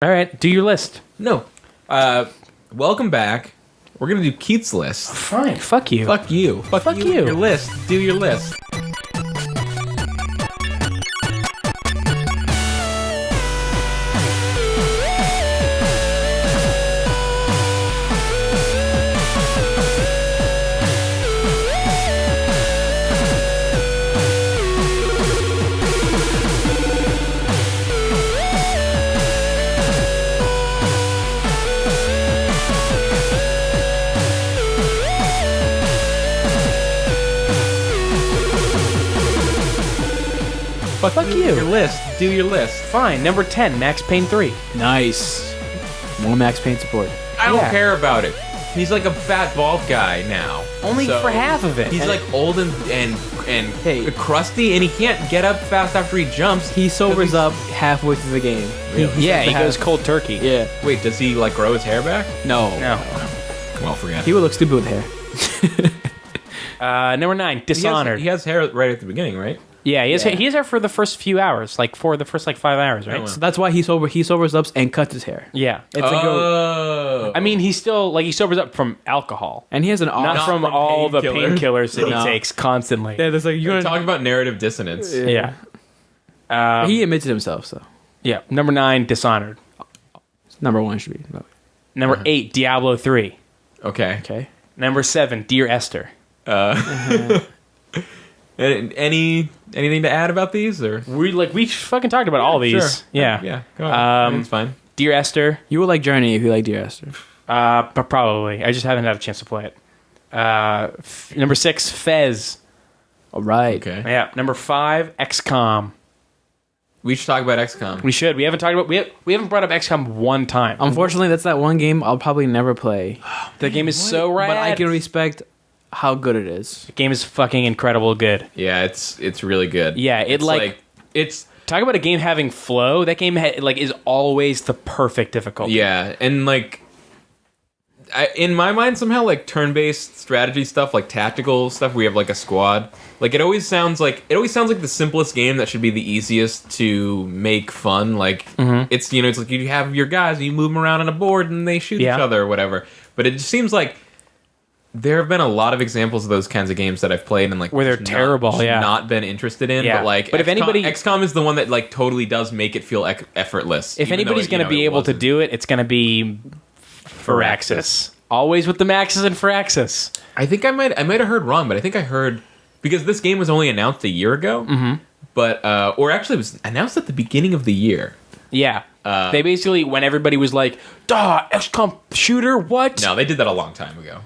All right, do your list. No. Welcome back. We're going to do Keith's list. Fine. Fuck you. Fuck you. Fuck you. Your list. Do your list. Fuck you. Your list. Do your list. Fine. Number 10, Max Payne 3. Nice. More Max Payne support. I don't Yeah. care about it. He's like a fat bald guy now. Only So, for half of it. He's And like old and Hey. crusty, and he can't get up fast after he jumps. He sobers up halfway through the game. Really? yeah, he goes cold turkey. Yeah. Wait, does he like grow his hair back? No. No. Well, forget. He would look stupid with hair. Number 9, Dishonored. He has hair right at the beginning, right? Yeah, he has Yeah. he has hair for the first few hours, like for the first 5 hours, right? Oh, So that's why he sobers up and cuts his hair. Yeah, it's Oh. I mean, he's still he sobers up from alcohol, And he has an not from from all the painkillers. painkillers that No. he takes constantly. Yeah, there's like You're talking about narrative dissonance. Yeah. he admits it himself, so Yeah. Number 9, Dishonored. number one should be. Number 8, Diablo 3. Okay. Okay. Number 7, Dear Esther. Anything to add about these, or? We fucking talked about all these. Sure. Yeah. Yeah. Go on. It's fine. Dear Esther. You would like Journey if you like Dear Esther. But probably. I just haven't had a chance to play it. Number 6, Fez. All right. Okay. Yeah. Number 5, XCOM. We should talk about XCOM. We should. We haven't talked about. We haven't brought up XCOM one time. Unfortunately, that's that one game I'll probably never play. The game is so rad. But I can respect how good it is. The game is fucking incredible good. Yeah, it's really good. Yeah, it's talk about a game having flow. That game is always the perfect difficulty. yeah, and in my mind somehow turn-based strategy stuff, tactical stuff, we have a squad. It always sounds like the simplest game that should be the easiest to make fun. It's it's like you have your guys and you move them around on a board and they shoot each other or whatever. But it just seems like there have been a lot of examples of those kinds of games that I've played and where they're terrible, not been interested in. Yeah. But if XCOM is the one that totally does make it feel effortless. If anybody's going to be able to do it, it's going to be Firaxis. Always with the Maxes and Firaxis. I think I might have heard wrong, but I think I heard because this game was only announced a year ago. Mm-hmm. But or actually it was announced at the beginning of the year. Yeah. They basically, when everybody was like, "Duh, XCOM shooter, what?" No, they did that a long time ago.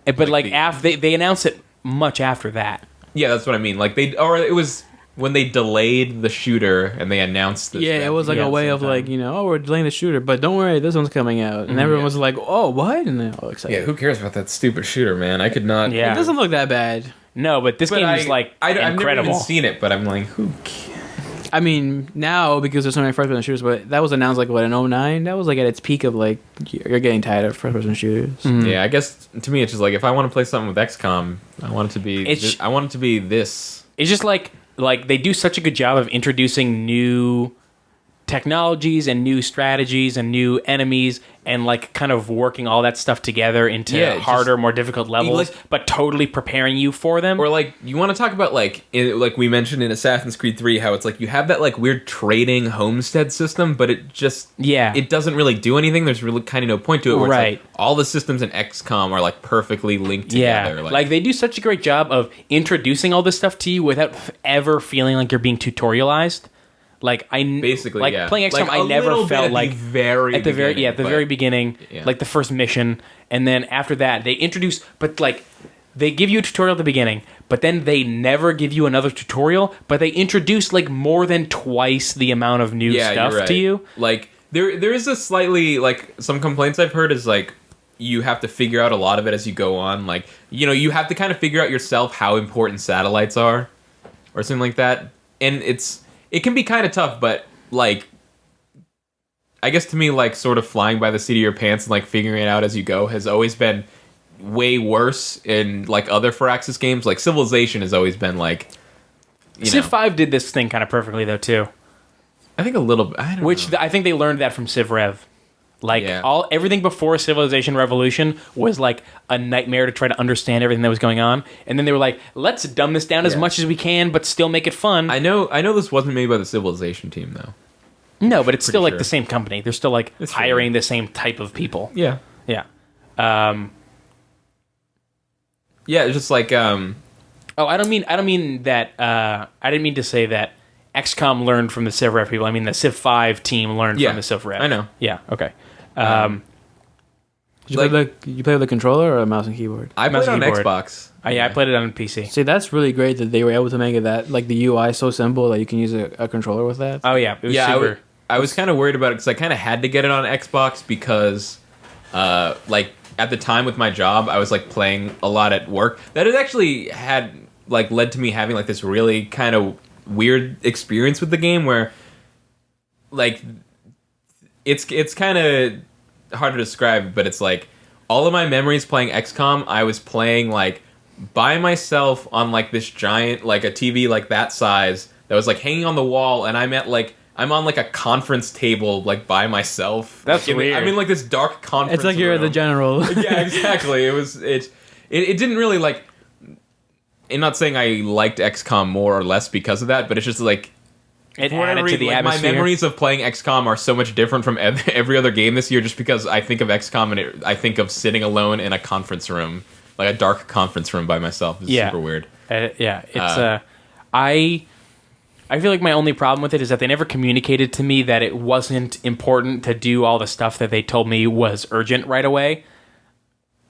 But they announced it much after that. Yeah, that's what I mean. It was when they delayed the shooter and they announced this. Yeah, it was a way of we're delaying the shooter, but don't worry, this one's coming out. And everyone was like, oh, what? And they're all excited. Yeah, who cares about that stupid shooter, man? I could not. Yeah. It doesn't look that bad. No, but this game is I've never incredible. even seen it, but I'm like, who cares? I mean, now, because there's so many first-person shooters, but that was announced, in 2009? That was, at its peak of, you're getting tired of first-person shooters. Mm-hmm. Yeah, I guess, to me, it's just if I want to play something with XCOM, I want it to be this. It's just they do such a good job of introducing new technologies and new strategies and new enemies and kind of working all that stuff together into harder, more difficult levels, but totally preparing you for them. Or you want to talk about like we mentioned in Assassin's Creed 3 how it's you have that weird trading homestead system, but it just it doesn't really do anything. There's really kind of no point to it. Where right. It's all the systems in XCOM are perfectly linked together. Yeah, they do such a great job of introducing all this stuff to you without ever feeling like you're being tutorialized. Basically, playing XCOM, I never felt at the very beginning, the first mission, and then after that they introduce, but they give you a tutorial at the beginning, but then they never give you another tutorial, but they introduce more than twice the amount of new stuff to you. There is a slightly some complaints I've heard is you have to figure out a lot of it as you go on. You have to kind of figure out yourself how important satellites are, or something like that, and it can be kind of tough, but I guess to me, sort of flying by the seat of your pants and figuring it out as you go has always been way worse in other Firaxis games. Civilization has always been Civ 5 did this thing kind of perfectly though too. I think a little bit. I don't know. I think they learned that from Civ Rev. Like everything before Civilization Revolution was like a nightmare to try to understand everything that was going on, and then they were like, "Let's dumb this down as much as we can, but still make it fun." I know this wasn't made by the Civilization team though. No, but it's still like the same company. They're still like hiring the same type of people. Yeah, yeah, yeah. It's just like Oh, I don't mean that. I didn't mean to say that XCOM learned from the Civ Rev people. I mean the Civ 5 team learned from the Civ Rev. I know. Yeah. Okay. Did you play with the controller or a mouse and keyboard? I played on Xbox. I played it on PC. See, that's really great that they were able to make it that like the UI so simple that you can use a controller with that. Oh yeah, it was super. I was kind of worried about it because I kind of had to get it on Xbox because, like at the time with my job, I was like playing a lot at work. That it actually had like led to me having like this really kind of weird experience with the game where, like, it's kind of hard to describe, but it's like all of my memories playing XCOM, I was playing like by myself on like this giant like a TV like that size that was like hanging on the wall, and I'm on like a conference table like by myself. That's like, weird. I'm in like this dark conference. It's like you're the general. Yeah, exactly. It didn't really like. I'm not saying I liked XCOM more or less because of that, but it's just like it added to the atmosphere. My memories of playing XCOM are so much different from every other game this year, just because I think of XCOM and I think of sitting alone in a conference room, like a dark conference room by myself. It's super weird. It's I feel like my only problem with it is that they never communicated to me that it wasn't important to do all the stuff that they told me was urgent right away.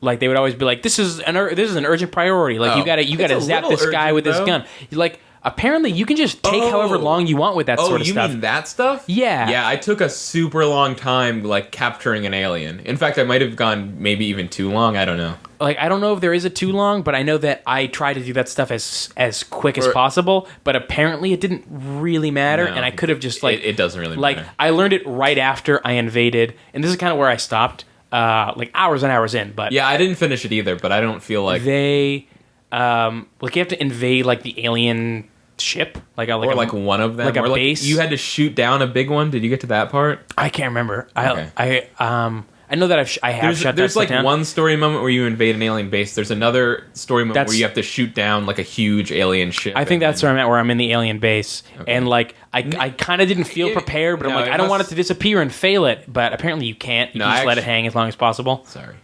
Like they would always be like, "This is an urgent priority. Like you gotta zap this guy with this gun." Like apparently you can just take however long you want with that sort of stuff. Oh, you mean that stuff? Yeah. Yeah, I took a super long time like capturing an alien. In fact, I might have gone maybe even too long. I don't know. Like I don't know if there is a too long, but I know that I try to do that stuff as quick as possible. But apparently it didn't really matter, and I could have just like it doesn't really like matter. I learned it right after I invaded, and this is kind of where I stopped. Like hours and hours in, but yeah, I didn't finish it either. But I don't feel like they like you have to invade like the alien ship, like one of them, like a or base. You had to shoot down a big one. Did you get to that part? I can't remember. Okay. I know that I have shut that There's like down. one story moment where you invade an alien base. There's another story moment where you have to shoot down like a huge alien ship. I think that's where I'm at, where I'm in the alien base, and like I kind of didn't feel prepared, but I'm like I don't want it to disappear and fail it. But apparently you can't. You can just let it hang as long as possible. Sorry,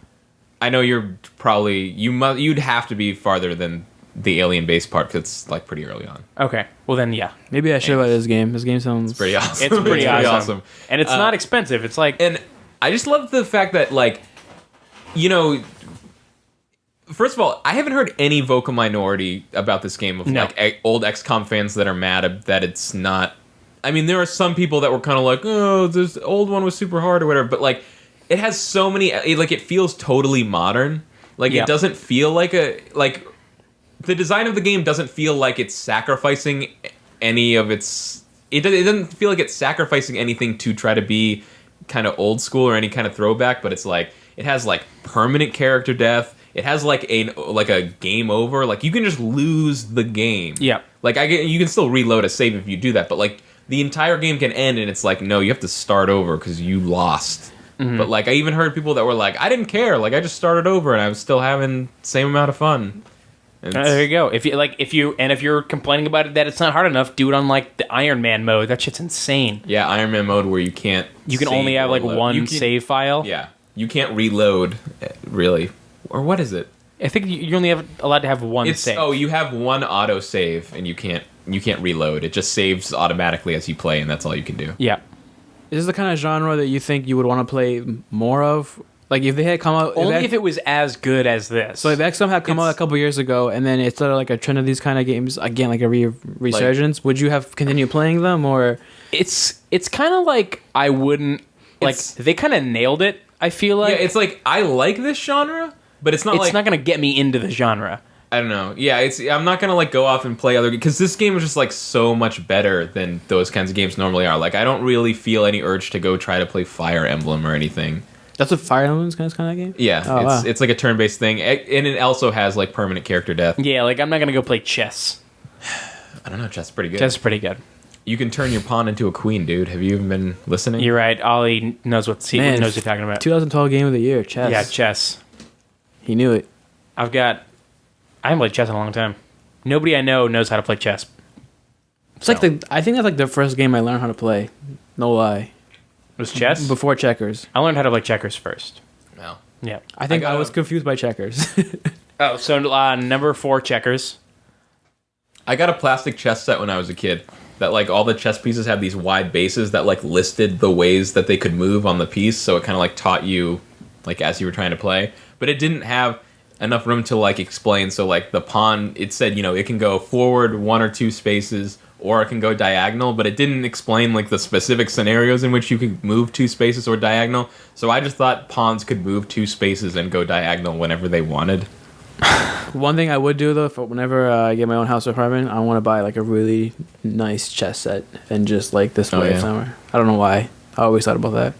I know you're probably you'd have to be farther than the alien base part because it's like pretty early on. Okay, well then yeah, maybe I should buy this game. This game sounds pretty awesome. It's pretty awesome, and it's not expensive. It's like and. I just love the fact that, like, you know, first of all, I haven't heard any vocal minority about this game of, like, old XCOM fans that are mad that it's not... I mean, there are some people that were kind of like, oh, this old one was super hard or whatever, but, like, it has so many... it feels totally modern. Like, it doesn't feel like a... Like, the design of the game doesn't feel like it's sacrificing any of its... It doesn't feel like it's sacrificing anything to try to be... kind of old school or any kind of throwback, but it's like it has like permanent character death. It has like a game over. Like you can just lose the game. Yeah. Like you can still reload a save if you do that, but like the entire game can end and it's like no, you have to start over because you lost. Mm-hmm. But like I even heard people that were like, I didn't care. Like I just started over and I was still having the same amount of fun. There you go. If you're complaining about it that it's not hard enough, do it on like the Iron Man mode. That shit's insane. Yeah, Iron Man mode where you can't. You can only have like one save file. Yeah, you can't reload really, or what is it? I think you're only allowed to have one save. Oh, you have one auto save, and you can't reload. It just saves automatically as you play, and that's all you can do. Yeah. Is this the kind of genre that you think you would want to play more of? Like if they had come out only if it was as good as this. So if XCOM had come out a couple years ago, and then it started like a trend of these kind of games again, like a resurgence, would you have continued playing them, or? It's kind of like I wouldn't like they kind of nailed it. I feel like it's like I like this genre, but it's not going to get me into the genre. I don't know. Yeah, I'm not gonna like go off and play other because this game is just like so much better than those kinds of games normally are. Like I don't really feel any urge to go try to play Fire Emblem or anything. That's what Fire Emblem's kind of game? Yeah, it's like a turn-based thing, and it also has like permanent character death. Yeah, like I'm not gonna go play chess. I don't know, chess is pretty good. Chess is pretty good. You can turn your pawn into a queen, dude. Have you even been listening? You're right. Ollie knows what knows you're talking about. 2012 game of the year, chess. Yeah, chess. He knew it. I haven't played chess in a long time. Nobody I know knows how to play chess. It's like I think that's like the first game I learned how to play. No lie. It was chess? Before checkers. I learned how to play checkers first. No. Yeah. I think I was confused by checkers. Oh, so number 4, checkers. I got a plastic chess set when I was a kid. That like all the chess pieces had these wide bases that like listed the ways that they could move on the piece, so it kind of like taught you like as you were trying to play. But it didn't have enough room to like explain. So like the pawn, it said it can go forward 1 or 2 spaces, or it can go diagonal. But it didn't explain like the specific scenarios in which you could move 2 spaces or diagonal. So I just thought pawns could move 2 spaces and go diagonal whenever they wanted. One thing I would do though, whenever I get my own house or apartment, I want to buy like a really nice chess set and just like display it somewhere. I don't know why. I always thought about that.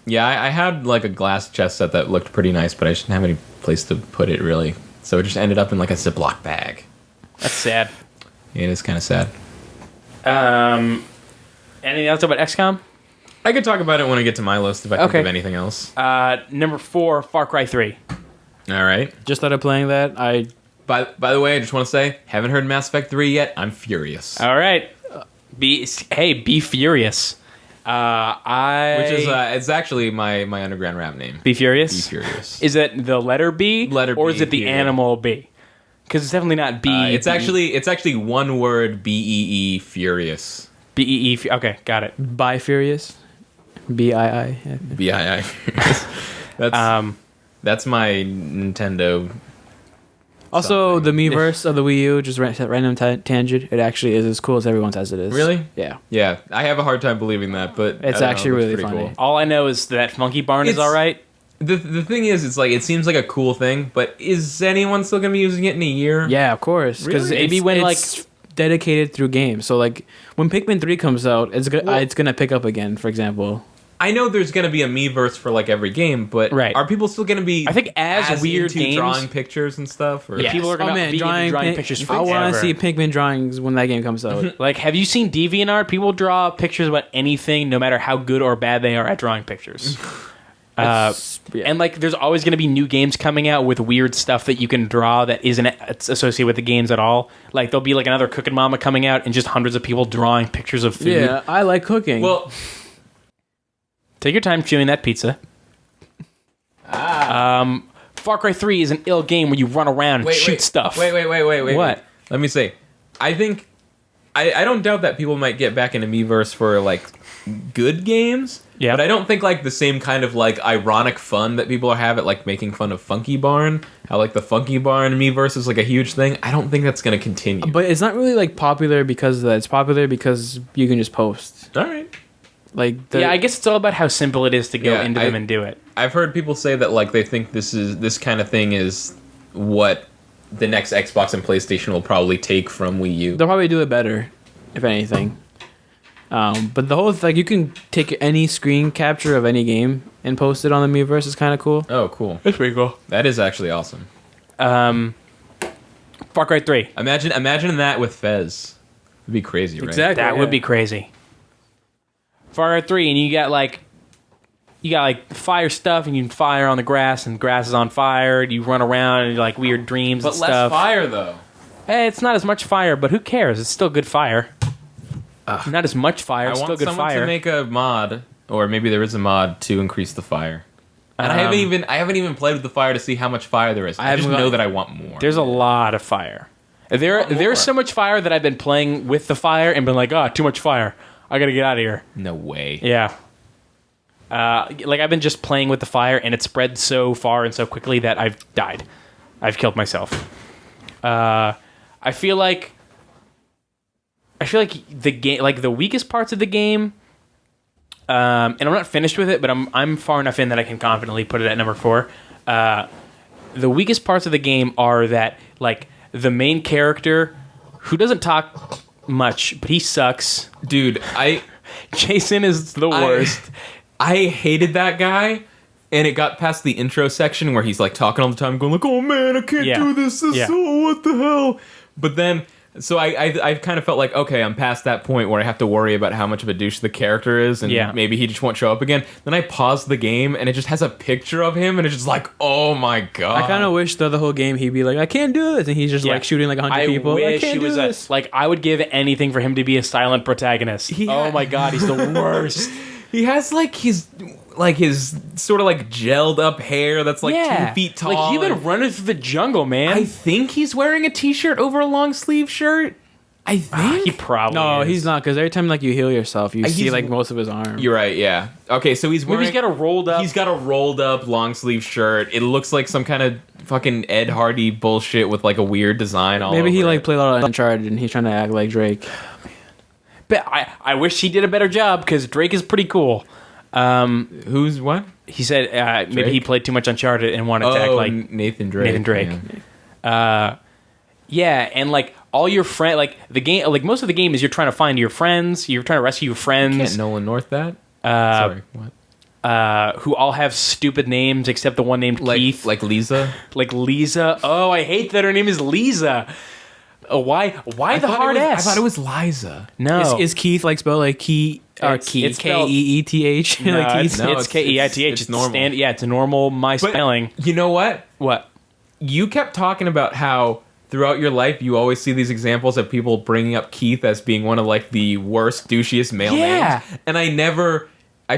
Yeah, I had like a glass chess set that looked pretty nice, but I just didn't have any place to put it really. So it just ended up in like a Ziploc bag. That's sad. It is kind of sad. Anything else about XCOM? I could talk about it when I get to my list if I think of anything else. Number 4, Far Cry 3. All right. Just started playing that. By the way, I just want to say, haven't heard Mass Effect 3 yet. I'm furious. All right. Be furious. Which is it's actually my underground rap name. Be Furious? Be Furious. Is it the letter B? Or is it the animal B? Because it's definitely not B. It's actually one word, BEE Furious. BEE. Okay, got it. Bi Furious. BII. BII Furious. That's my Nintendo. Also, the Miiverse of the Wii U, just random tangent, it actually is as cool as everyone says it is. Really? Yeah. Yeah, I have a hard time believing that, but it's actually really funny. Cool. All I know is that Monkey Barn is all right. The thing is, it's like it seems like a cool thing, but is anyone still gonna be using it in a year? Yeah, of course. Because maybe when it's dedicated through games. So like when Pikmin 3 comes out, it's gonna pick up again. For example. I know there's going to be a Miiverse for like every game, but are people still going to be? I think as weird into games drawing pictures and stuff. Or? Yeah, people are going to be drawing pictures forever. I want to see Pikmin drawings when that game comes out. Like, have you seen DeviantArt? People draw pictures about anything, no matter how good or bad they are at drawing pictures. And like, there's always going to be new games coming out with weird stuff that you can draw that isn't associated with the games at all. Like, there'll be like another Cooking Mama coming out, and just hundreds of people drawing pictures of food. Yeah, I like cooking. Well. Take your time chewing that pizza. Far Cry 3 is an ill game where you run around and shoot stuff. Wait. What? Let me say. I think... I don't doubt that people might get back into Miiverse for, like, good games. Yeah. But I don't think, like, the same kind of, like, ironic fun that people have at, like, making fun of Funky Barn. How, like, the Funky Barn Miiverse is, like, a huge thing. I don't think that's going to continue. But it's not really, like, popular because of that. It's popular because you can just post. All right. Like I guess it's all about how simple it is to go into them and do it. I've heard people say that like they think this kind of thing is what the next Xbox and PlayStation will probably take from Wii U. They'll probably do it better, if anything. But the whole you can take any screen capture of any game and post it on the Miiverse is kind of cool. Oh, cool! That's pretty cool. That is actually awesome. Far Cry 3. Imagine that with Fez. It'd be crazy, right? Exactly. That would be crazy. Far Cry 3, and you got like fire stuff, and you can fire on the grass, and grass is on fire, and you run around, and like weird dreams and stuff. But less fire, though. Hey, it's not as much fire, but who cares? It's still good fire. Not as much fire, it's still good fire. I want someone to make a mod, or maybe there is a mod to increase the fire. And I haven't even played with the fire to see how much fire there is. I just know that I want more. There's a lot of fire. There's so much fire that I've been playing with the fire and been like, too much fire. I gotta get out of here. No way. Yeah. Like, I've been just playing with the fire, and it spread so far and so quickly that I've died. I've killed myself. I feel like the game, like the weakest parts of the game, and I'm not finished with it, but I'm far enough in that I can confidently put it at number 4. The weakest parts of the game are that, like, the main character, who doesn't talk much, but he sucks. Dude, Jason is the worst. I hated that guy, and it got past the intro section where he's like talking all the time, going like, "Oh man, I can't do this. Oh, what the hell?" But then So I kind of felt like, okay, I'm past that point where I have to worry about how much of a douche the character is, and maybe he just won't show up again. Then I paused the game, and it just has a picture of him, and it's just like, oh my god. I kind of wish the whole game he'd be like, I can't do this, and he's just like shooting like 100 people. I wish he was like, I would give anything for him to be a silent protagonist. Oh my god, he's the worst. He has his sort of like gelled up hair that's 2 feet tall. Like, you've been running through the jungle, man. I think he's wearing a t-shirt over a long sleeve shirt. I think he probably is. He's not, because every time you heal yourself, you see most of his arm. You're right, yeah. Okay, so he's wearing... Maybe he's got a rolled up long sleeve shirt. It looks like some kind of fucking Ed Hardy bullshit with a weird design all Maybe over he played a lot of Uncharted and he's trying to act like Drake. But I wish he did a better job, because Drake is pretty cool. Who's what? He said maybe he played too much Uncharted and wanted to act like Nathan Drake. Yeah, and all your friends, the game, most of the game is you're trying to find your friends, you're trying to rescue your friends. Can't Nolan North that? Sorry, what? Who all have stupid names except the one named Keith. Like Lisa? Like Lisa. Oh, I hate that her name is Lisa. Why the hard S? I thought it was Liza. No. Is Keith spelled like Keith? It's Keeth? No, it's Keith. It's normal. It's a normal spelling. You know what? What? You kept talking about how throughout your life you always see these examples of people bringing up Keith as being one of the worst, douchiest male names. And I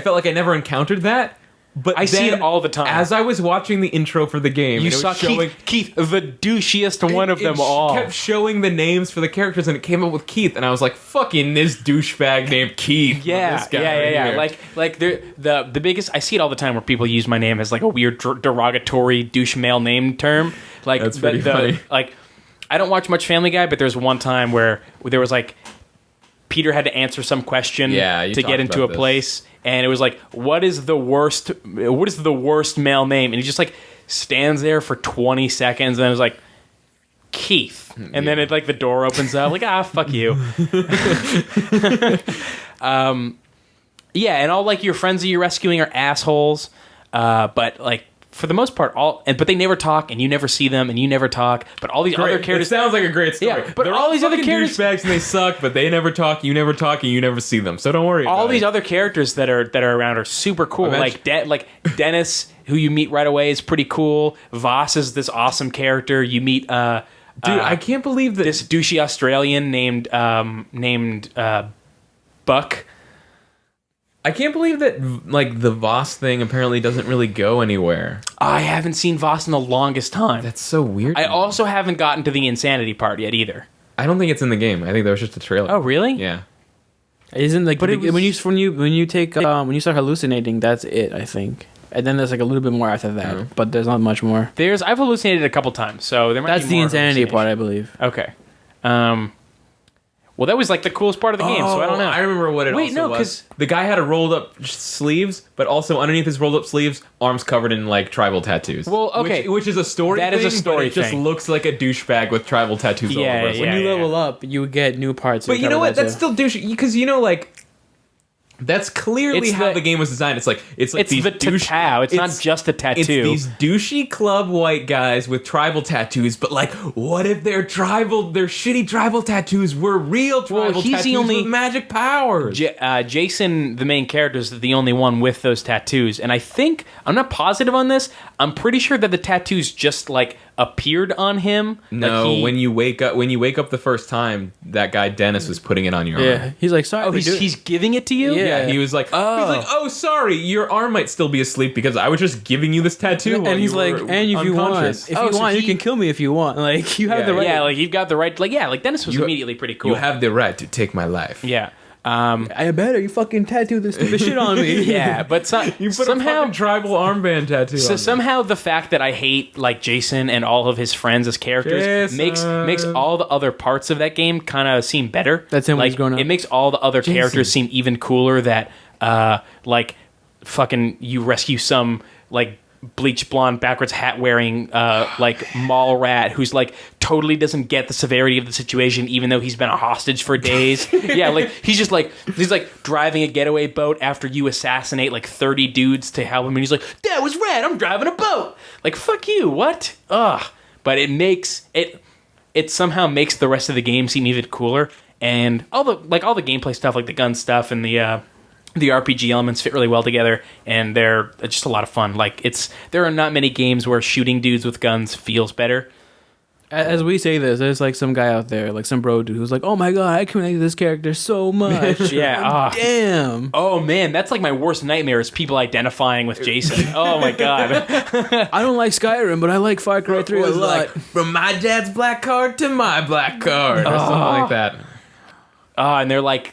felt like I never encountered that. But I see it all the time. As I was watching the intro for the game, you saw Keith, the douchiest one of them all. It kept showing the names for the characters, and it came up with Keith, and I was like, "Fucking this douchebag named Keith." Yeah, this guy yeah. Like the biggest. I see it all the time where people use my name as a weird derogatory douche male name term. That's pretty funny. I don't watch much Family Guy, but there's one time where there was Peter had to answer some question to get into a place. And it was what is the worst male name? And he just stands there for 20 seconds, and then it was Keith. And then it the door opens up, fuck you. And all your friends that you're rescuing are assholes. But for the most part, but they never talk, and you never see them, and you never talk. But all these other characters... It sounds like a great story. Yeah, but all these other characters... douchebags, and they suck, but they never talk, you never talk, and you never see them. So don't worry about it. All these other characers that are around are super cool. Dennis, who you meet right away, is pretty cool. Voss is this awesome character. You meet... Dude, I can't believe that... This douchey Australian named Buck... I can't believe that the Voss thing apparently doesn't really go anywhere. I haven't seen Voss in the longest time. That's so weird. I also haven't gotten to the insanity part yet either. I don't think it's in the game. I think that was just a trailer. Oh, really? Yeah. Isn't when you start hallucinating, that's it, I think. And then there's a little bit more after that, but there's not much more. I've hallucinated a couple times, so there might That's be the more insanity part, I believe. Okay. Well, that was the coolest part of the game, so I don't know. I remember what it was. Because the guy had a rolled up sleeves, but also underneath his rolled up sleeves, arms covered in tribal tattoos. Well, okay, which is a story. That thing, is a story. But it just looks like a douchebag with tribal tattoos all over. When you level up, you get new parts. But you know what? That's still douchey because that's clearly how the game was designed. It's these the tattoo. It's not just a tattoo. It's these douchey club white guys with tribal tattoos. But what if their shitty tribal tattoos were real tribal tattoos with magic powers? Jason, the main character, is the only one with those tattoos, and I'm not positive on this. I'm pretty sure that the tattoos just appeared on him. No, when you wake up the first time, that guy Dennis was putting it on your arm. Yeah, he's sorry. Oh, he's giving it to you. Yeah, he was oh, sorry, your arm might still be asleep because I was just giving you this tattoo. And he's and if you want, you can kill me if you want. You have the right. Yeah, you've got the right. Dennis was immediately pretty cool. You have the right to take my life. Yeah. I better you fucking tattoo this stupid shit on me. Yeah, but you put somehow a fucking tribal armband tattoo. So somehow the fact that I hate Jason and all of his friends as characters makes all the other parts of that game kind of seem better. That's him when he's growing up. It makes all the other characters seem even cooler. That fucking you rescue some bleach blonde backwards hat wearing mall rat who's totally doesn't get the severity of the situation even though he's been a hostage for days. Yeah, he's driving a getaway boat after you assassinate 30 dudes to help him, and he's that was rad, I'm driving a boat. Fuck you, what? Ugh. But it makes it it somehow makes the rest of the game seem even cooler. And all the gameplay stuff, like the gun stuff and the RPG elements fit really well together, and they're just a lot of fun. Like there are not many games where shooting dudes with guns feels better. As we say this, there's like some guy out there, like some bro dude, who's like, "Oh my god, I connect to this character so much." Yeah, damn. Oh man, that's like my worst nightmare is people identifying with Jason. Oh my god. I don't like Skyrim, but I like Far Cry 3 a lot. Like, from my dad's black card to my black card, or something like that. And they're like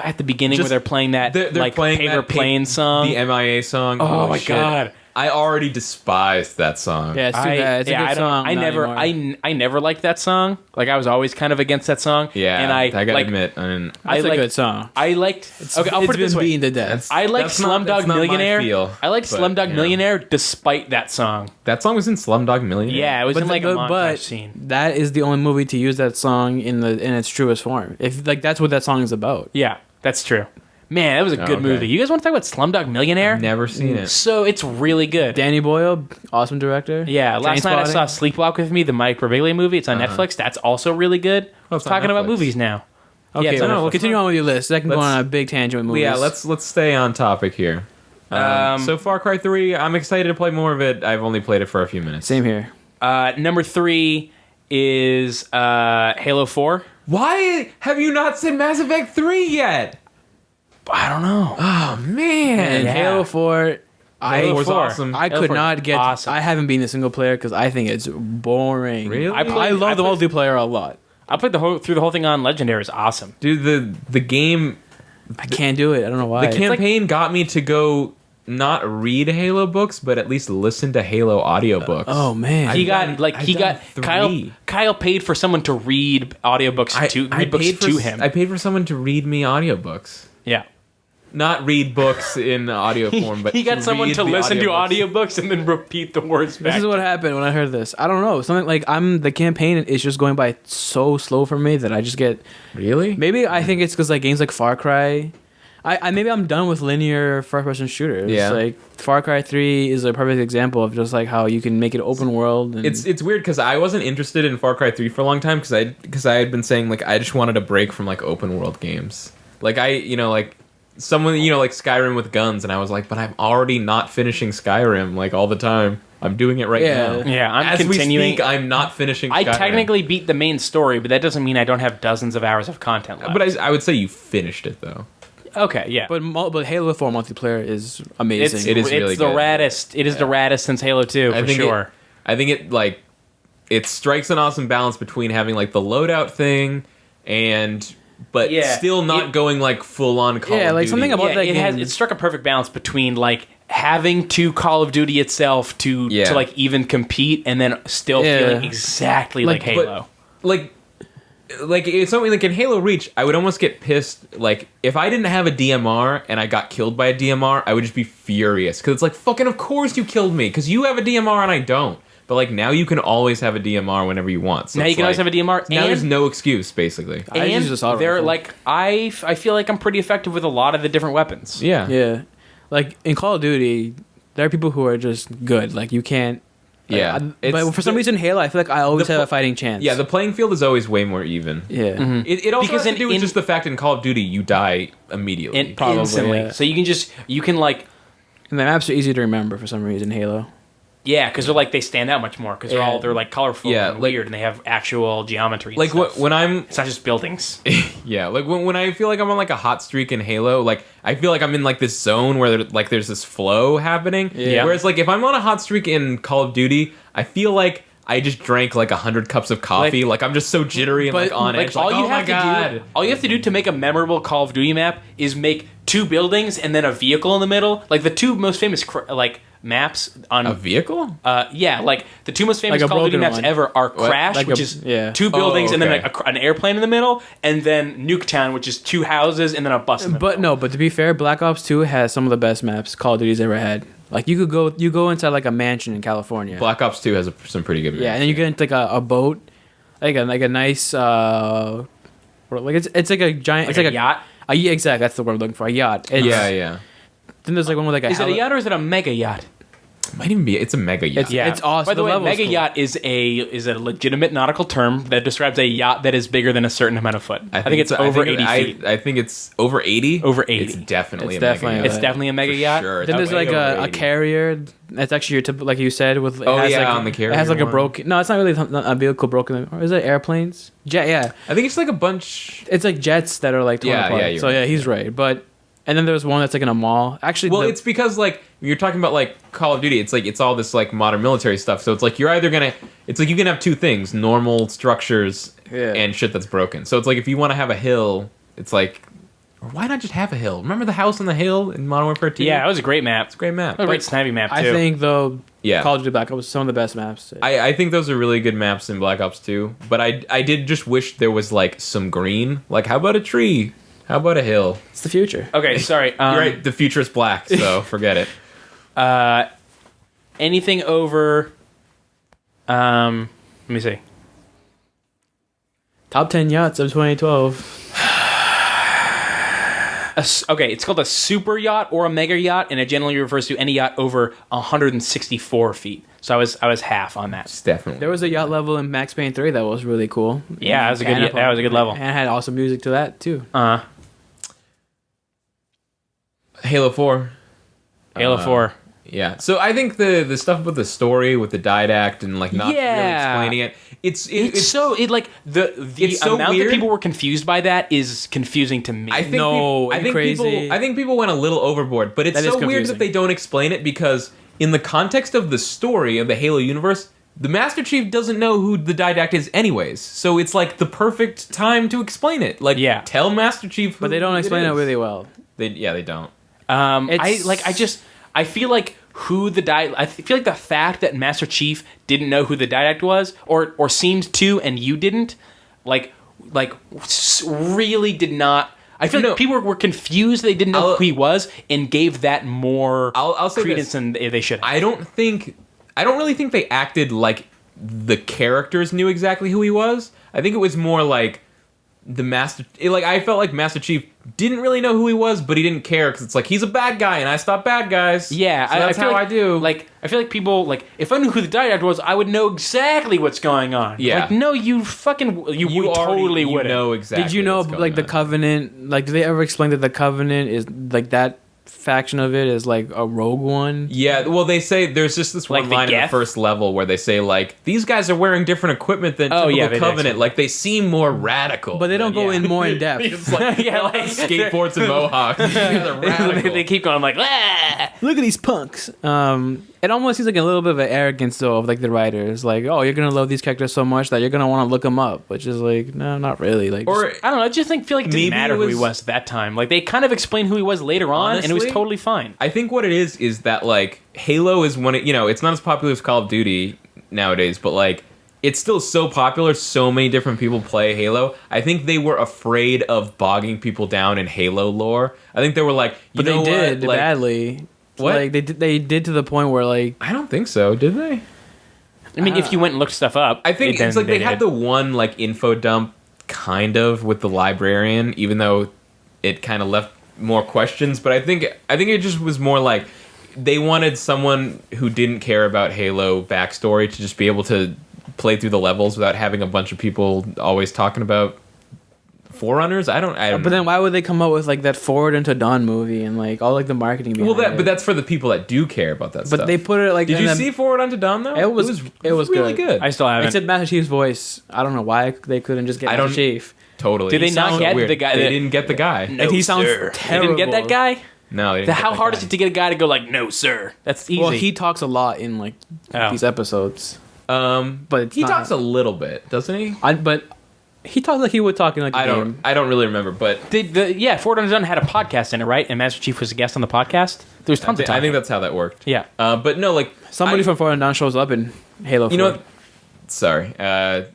at the beginning where they're playing that they're like playing Paper Plane song, the MIA song. Oh my god. I already despised that song. Yeah, it's too bad. It's a good song. I never liked that song. Like I was always kind of against that song. Yeah, and I gotta like, admit, it's a good song. I liked. Okay, I'll put it this way. Beaten to death. I liked Slumdog Millionaire. I liked Slumdog Millionaire despite that song. That song was in Slumdog Millionaire. Yeah, it was in like a montage scene. That is the only movie to use that song in its truest form. If like that's what that song is about. Yeah, that's true. Man, that was a good movie. You guys want to talk about Slumdog Millionaire? I've never seen it. So it's really good. Danny Boyle, awesome director. Yeah, last night I saw Sleepwalk with Me, the Mike Birbiglia movie. It's on Netflix. That's also really good. Talking about movies now. Okay, we'll continue on with your list. I can go on a big tangent with movies. Yeah, let's stay on topic here. So Far Cry 3, I'm excited to play more of it. I've only played it for a few minutes. Same here. Number 3 is Halo 4. Why have you not said Mass Effect 3 yet? I don't know. Oh man, Halo 4. Halo 4's awesome. I could not get. Awesome. I haven't been a single player because I think it's boring. Really? I love the multiplayer a lot. I played through the whole thing on Legendary. It's awesome, dude. The game. I can't do it. I don't know why. The campaign got me to go not read Halo books, but at least listen to Halo audiobooks. Oh man, Kyle paid for someone to read audiobooks books to him. I paid for someone to read me audiobooks. Yeah. Not read books in audio form, but he got someone to listen to audiobooks and then repeat the words back. This is what happened when I heard this. I don't know. Something like the campaign is just going by so slow for me that I just get... Really? Maybe I think it's because like games like Far Cry... maybe I'm done with linear first-person shooters. Yeah. Like Far Cry 3 is a perfect example of just like how you can make it open world. And it's weird because I wasn't interested in Far Cry 3 for a long time because I had been saying like I just wanted a break from like open world games. Like someone, like Skyrim with guns, and I was like, but I'm already not finishing Skyrim, like, all the time. I'm doing it right now. Yeah, As continuing. We speak, I'm not finishing Skyrim. I technically beat the main story, but that doesn't mean I don't have dozens of hours of content left. But I would say you finished it, though. Okay, yeah. But Halo 4 multiplayer is amazing. It is really good. It is the raddest since Halo 2, for sure. I think it strikes an awesome balance between having, like, the loadout thing but still not going like full on Call of Duty. Yeah, like something about that game. It struck a perfect balance between like having to Call of Duty itself to like even compete and then still feeling exactly like Halo. But, like it's something like in Halo Reach, I would almost get pissed. Like if I didn't have a DMR and I got killed by a DMR, I would just be furious because it's like fucking of course you killed me because you have a DMR and I don't. But, like, now you can always have a DMR whenever you want. So now you can always have a DMR. Now there's no excuse, basically. And they're, like, I feel like I'm pretty effective with a lot of the different weapons. Yeah. Yeah. Like, in Call of Duty, there are people who are just good. Like, you can't... but for some reason, Halo, I feel like I always have a fighting chance. Yeah, the playing field is always way more even. Yeah. Mm-hmm. It also has to do with just the fact in Call of Duty, you die immediately. Instantly. Yeah. So you can, like... And the maps are easy to remember for some reason, Halo. Yeah, because they stand out much more because they're like colorful and weird and they have actual geometry. Like when it's not just buildings. Yeah, like when I feel like I'm on like a hot streak in Halo, like I feel like I'm in like this zone where there's this flow happening. Yeah. Whereas like if I'm on a hot streak in Call of Duty, I feel like I just drank like 100 cups of coffee. Like I'm just so jittery and like on edge. All you have to do to make a memorable Call of Duty map is make 2 buildings and then a vehicle in the middle. Like the 2 most famous maps on a vehicle. Like the 2 most famous Call of Duty maps ever are Crash, which is 2 buildings and then an airplane in the middle, and then Nuketown, which is 2 houses and then a bus in the middle. But to be fair, Black Ops 2 has some of the best maps Call of Duty's ever had. Like you go inside like a mansion in California. Black Ops 2 has some pretty good maps. Yeah, and then you get into like a boat, like a nice it's like a giant, it's like a yacht. Yeah, exactly. That's the word I'm looking for. A yacht. Yeah. Then there's like one with like a... Is it a yacht or is it a mega yacht? Might even be. It's a mega yacht. It's awesome. By the way, mega yacht is a legitimate nautical term that describes a yacht that is bigger than a certain amount of foot. I think it's over 80 feet. I think it's over 80. Over 80. It's definitely a mega yacht. It's definitely a mega yacht. Sure. Then there's like a carrier. That's actually your typical, like you said, with on the carrier. It has like a broken. No, it's not really a vehicle broken. Or is it airplanes? Jet. Yeah. I think it's like a bunch. It's like jets that are like torn apart. So yeah, he's right. But. And then there's one that's like in a mall. Actually, it's because like you're talking about like Call of Duty. It's like it's all this like modern military stuff. So it's like you're either gonna. It's like you can have two things: normal structures and shit that's broken. So it's like if you want to have a hill, it's like, or why not just have a hill? Remember the house on the hill in Modern Warfare 2? Yeah, it was a great map. It's a great map. A great sniping map too. I think though, Call of Duty Black Ops was some of the best maps. I think those are really good maps in Black Ops 2. But I did just wish there was like some green. Like how about a tree? How about a hill? It's the future. Okay, sorry. You're right. The future is black, so forget it. Anything over... let me see. Top 10 yachts of 2012. Okay, it's called a super yacht or a mega yacht, and it generally refers to any yacht over 164 feet. So I was half on that. Definitely. There was a yacht level in Max Payne 3 that was really cool. Yeah, that was a good level. And it had awesome music to that, too. Halo 4. Halo 4. Yeah. So I think the stuff with the story, with the didact, and like not really explaining it, it's so the so amount weird. that people were confused by that is confusing to me. I think people went a little overboard, but it's so weird that they don't explain it because in the context of the story of the Halo universe, the Master Chief doesn't know who the didact is anyways. So it's like the perfect time to explain it. Like tell Master Chief who But they don't explain it really well. They don't. I feel like I feel like the fact that Master Chief didn't know who the didact was, or seemed to, and you didn't, really did not. I feel like people were confused; they didn't know who he was, and gave that more credence than they should. I don't really think they acted like the characters knew exactly who he was. I think it was more like I felt like Master Chief didn't really know who he was, but he didn't care because it's like he's a bad guy and I stop bad guys. Yeah, so that's how I do. Like I feel like people if I knew who the didact was, I would know exactly what's going on. Yeah, like no, you totally would know exactly. Did you know like the Covenant? Like, do they ever explain that the Covenant is like that? Faction of it is like a rogue one. Yeah, well, they say there's just this one line in the first level where they say like these guys are wearing different equipment than typical Covenant. Like they seem more radical, but they don't go in more in depth. Like skateboards and mohawks. They keep going like, look at these punks. It almost seems like a little bit of an arrogance though of like the writers, like, oh, you're gonna love these characters so much that you're gonna want to look them up, which is like, no, not really. Like, or I don't know, I just feel like it didn't matter who he was at that time. Like they kind of explained who he was later on, honestly, and it was totally fine. I think what it is that like Halo is one, it's not as popular as Call of Duty nowadays, but like it's still so popular. So many different people play Halo. I think they were afraid of bogging people down in Halo lore. I think they were like, but they did badly. What? Like they did to the point where like I don't think so. Did they? I mean, if you went and looked stuff up, I think it's like they had the one like info dump kind of with the librarian, even though it kind of left more questions. But I think it just was more like they wanted someone who didn't care about Halo backstory to just be able to play through the levels without having a bunch of people always talking about Forerunners. I don't But then why would they come up with like that Forward Unto Dawn movie and like all like the marketing behind but that's for the people that do care about that stuff. But they put it like Did you see Forward Unto Dawn though? It was really good. I still haven't. Except Master Chief's voice. I don't know why they couldn't just get Master Chief. Totally. Did they not get the guy? They didn't get the guy. No, he sounds terrible. They didn't get that guy? No, they didn't how hard is it to get a guy to go like, no, sir? That's easy. Well, he talks a lot in like these episodes. But he talks a little bit, doesn't he? But he talks like he would talk in like I don't really remember, but Forward Unto Dawn had a podcast in it, right? And Master Chief was a guest on the podcast. There was tons of time. I think that's how that worked. Yeah. But no, like somebody from Forward Unto Dawn shows up in Halo 4. You know what? Sorry. I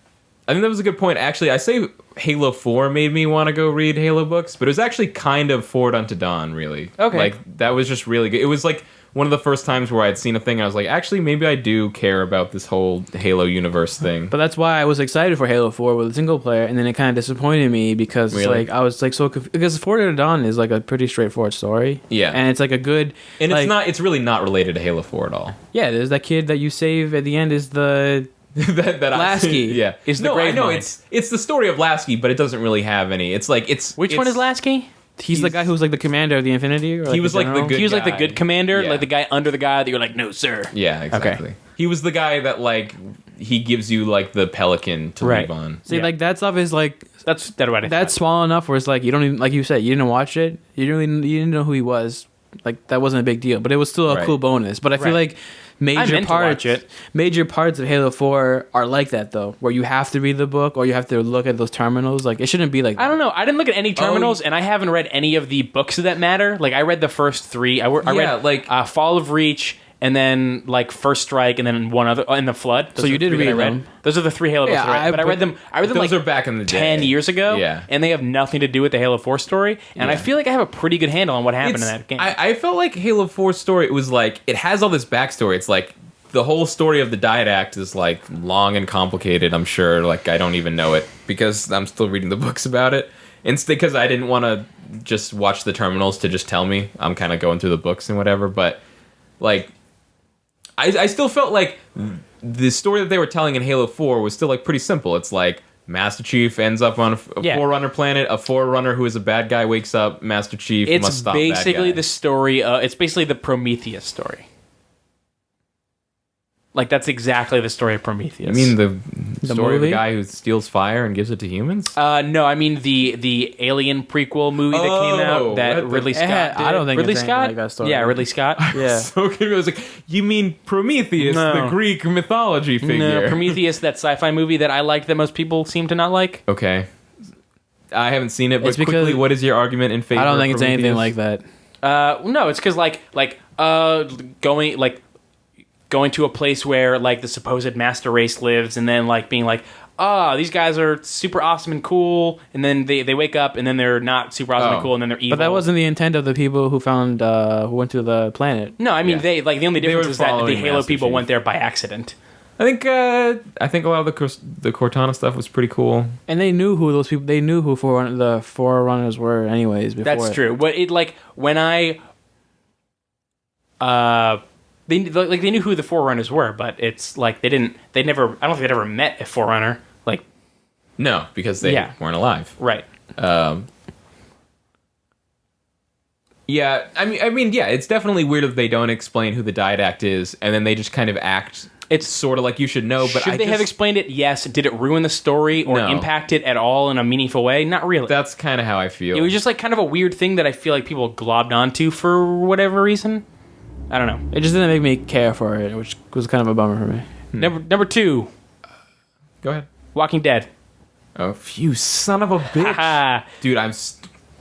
think that was a good point. Actually, I say Halo 4 made me want to go read Halo books, but it was actually kind of Forward Unto Dawn, really. Okay. Like that was just really good. It was like one of the first times where I'd seen a thing and I was like, actually, maybe I do care about this whole Halo universe thing. But that's why I was excited for Halo 4 with a single player, and then it kind of disappointed me because like I was like so confused. Because Forward to Dawn is like a pretty straightforward story. Yeah. And it's like a good... And like, it's really not related to Halo 4 at all. Yeah, there's that kid that you save at the end is the... that Lasky. Yeah. Is the I know, it's the story of Lasky, but it doesn't really have any. It's like, Which one is Lasky? He's the guy who was like the commander of the Infinity. Or like he was like the good. He was like the guy. good commander, like the guy under the guy that you're like, no, sir. Yeah, exactly. Okay. He was the guy that like he gives you like the pelican to leave on. See, like that stuff is like that's small enough where it's like you don't even, like you said, you didn't watch it. You didn't know who he was. Like that wasn't a big deal, but it was still a cool bonus. But I feel like major parts of Halo 4 are like that though, where you have to read the book or you have to look at those terminals. Like it shouldn't be like that. I don't know. I didn't look at any terminals, and I haven't read any of the books that matter. Like I read the first 3. I read like Fall of Reach, and then like First Strike, and then one other in the Flood. So you did read them. Those are the 3 Halo books I read. But I read them. Those like are back in the day, 10 years ago. Yeah, and they have nothing to do with the Halo 4 story. And I feel like I have a pretty good handle on what happened in that game. I felt like Halo 4 story. It was like it has all this backstory. It's like the whole story of the Diet Act is like long and complicated. I'm sure. Like I don't even know it because I'm still reading the books about it. It's because I didn't want to just watch the terminals to just tell me. I'm kind of going through the books and whatever. But like, I still felt like the story that they were telling in Halo 4 was still like pretty simple. It's like Master Chief ends up on a Forerunner planet. A Forerunner who is a bad guy wakes up. Master Chief must stop that guy. It's basically the story. It's basically the Prometheus story. Like, that's exactly the story of Prometheus. I mean the story of the guy who steals fire and gives it to humans? No, I mean the Alien prequel movie that came out that Ridley Scott did. I don't think Ridley it's Scott? like that story. Yeah, Ridley Scott. Yeah. So confused. I was like, you mean Prometheus, the Greek mythology figure? No, Prometheus, that sci-fi movie that I liked that most people seem to not like. Okay. I haven't seen it, but quickly, what is your argument in favor of Prometheus? I don't think it's anything like that. No, it's because going to a place where like the supposed master race lives, and then like being like, these guys are super awesome and cool, and then they wake up and then they're not super awesome and cool, and then they're evil. But that wasn't the intent of the people who who went to the planet. No, I mean the only difference is that the Halo people went there by accident. I think a lot of the Cortana stuff was pretty cool, and they knew who those people. They knew who the Forerunners were, anyways. Before that's true. But it like when I They knew who the Forerunners were, but it's like I don't think they'd ever met a Forerunner. Like, no, because they weren't alive. Right. Yeah, I mean, it's definitely weird that they don't explain who the Diet Act is, and then they just kind of act. It's sort of like you should know, but should they have explained it? Yes. Did it ruin the story or impact it at all in a meaningful way? Not really. That's kind of how I feel. It was just like kind of a weird thing that I feel like people globbed onto for whatever reason. I don't know. It just didn't make me care for it, which was kind of a bummer for me. Number 2. Go ahead. Walking Dead. Oh, you son of a bitch. Dude,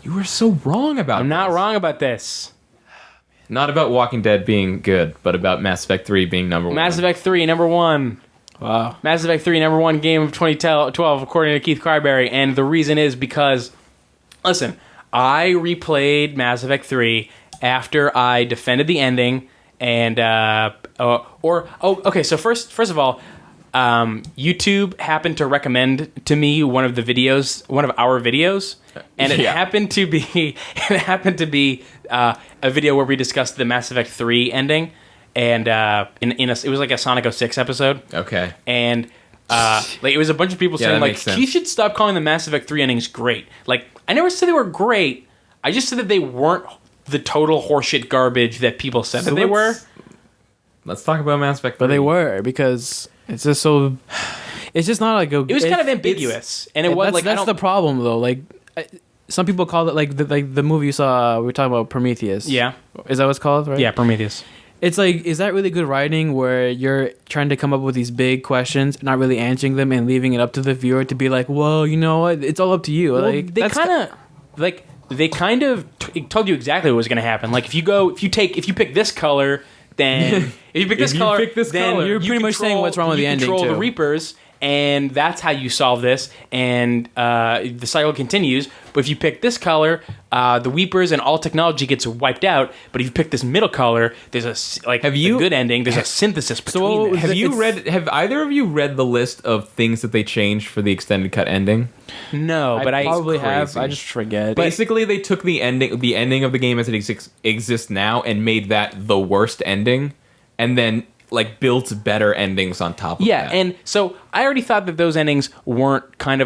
you were so wrong about this. I'm not wrong about this. Not about Walking Dead being good, but about Mass Effect 3 being number 1. Mass Effect 3, number 1. Wow. Mass Effect 3, number 1 game of 2012, according to Keith Carberry. And the reason is because, listen, I replayed Mass Effect 3 after I defended the ending, and okay. So first of all, YouTube happened to recommend to me one of our videos, and it happened to be a video where we discussed the Mass Effect 3 ending, and it was like a Sonic 06 episode. Okay, and it was a bunch of people saying like, you should stop calling the Mass Effect 3 endings great. Like, I never said they were great. I just said that they weren't the total horseshit garbage that people said that they were. Let's talk about Mass Effect 3. But they were, because it's just so... It's just not like a... It was kind of ambiguous. And it was like... That's the problem, though. Like, some people call it, like the movie you saw, we were talking about Prometheus. Yeah. Is that what it's called, right? Yeah, Prometheus. It's like, is that really good writing where you're trying to come up with these big questions, not really answering them, and leaving it up to the viewer to be like, well, you know what? It's all up to you. Well, they kind of told you exactly what was going to happen. Like, if you pick this color, then if you pick this color, you're pretty much saying what's wrong with the ending. You control the Reapers, and that's how you solve this, and the cycle continues. But if you pick this color, the Weepers and all technology gets wiped out. But if you pick this middle color, there's a good ending. There's a synthesis between them. Have either of you read the list of things that they changed for the extended cut ending? No, but I probably have. I just forget. Basically, they took the ending of the game as it exists now, and made that the worst ending, and then built better endings on top of that. Yeah, and so I already thought that those endings weren't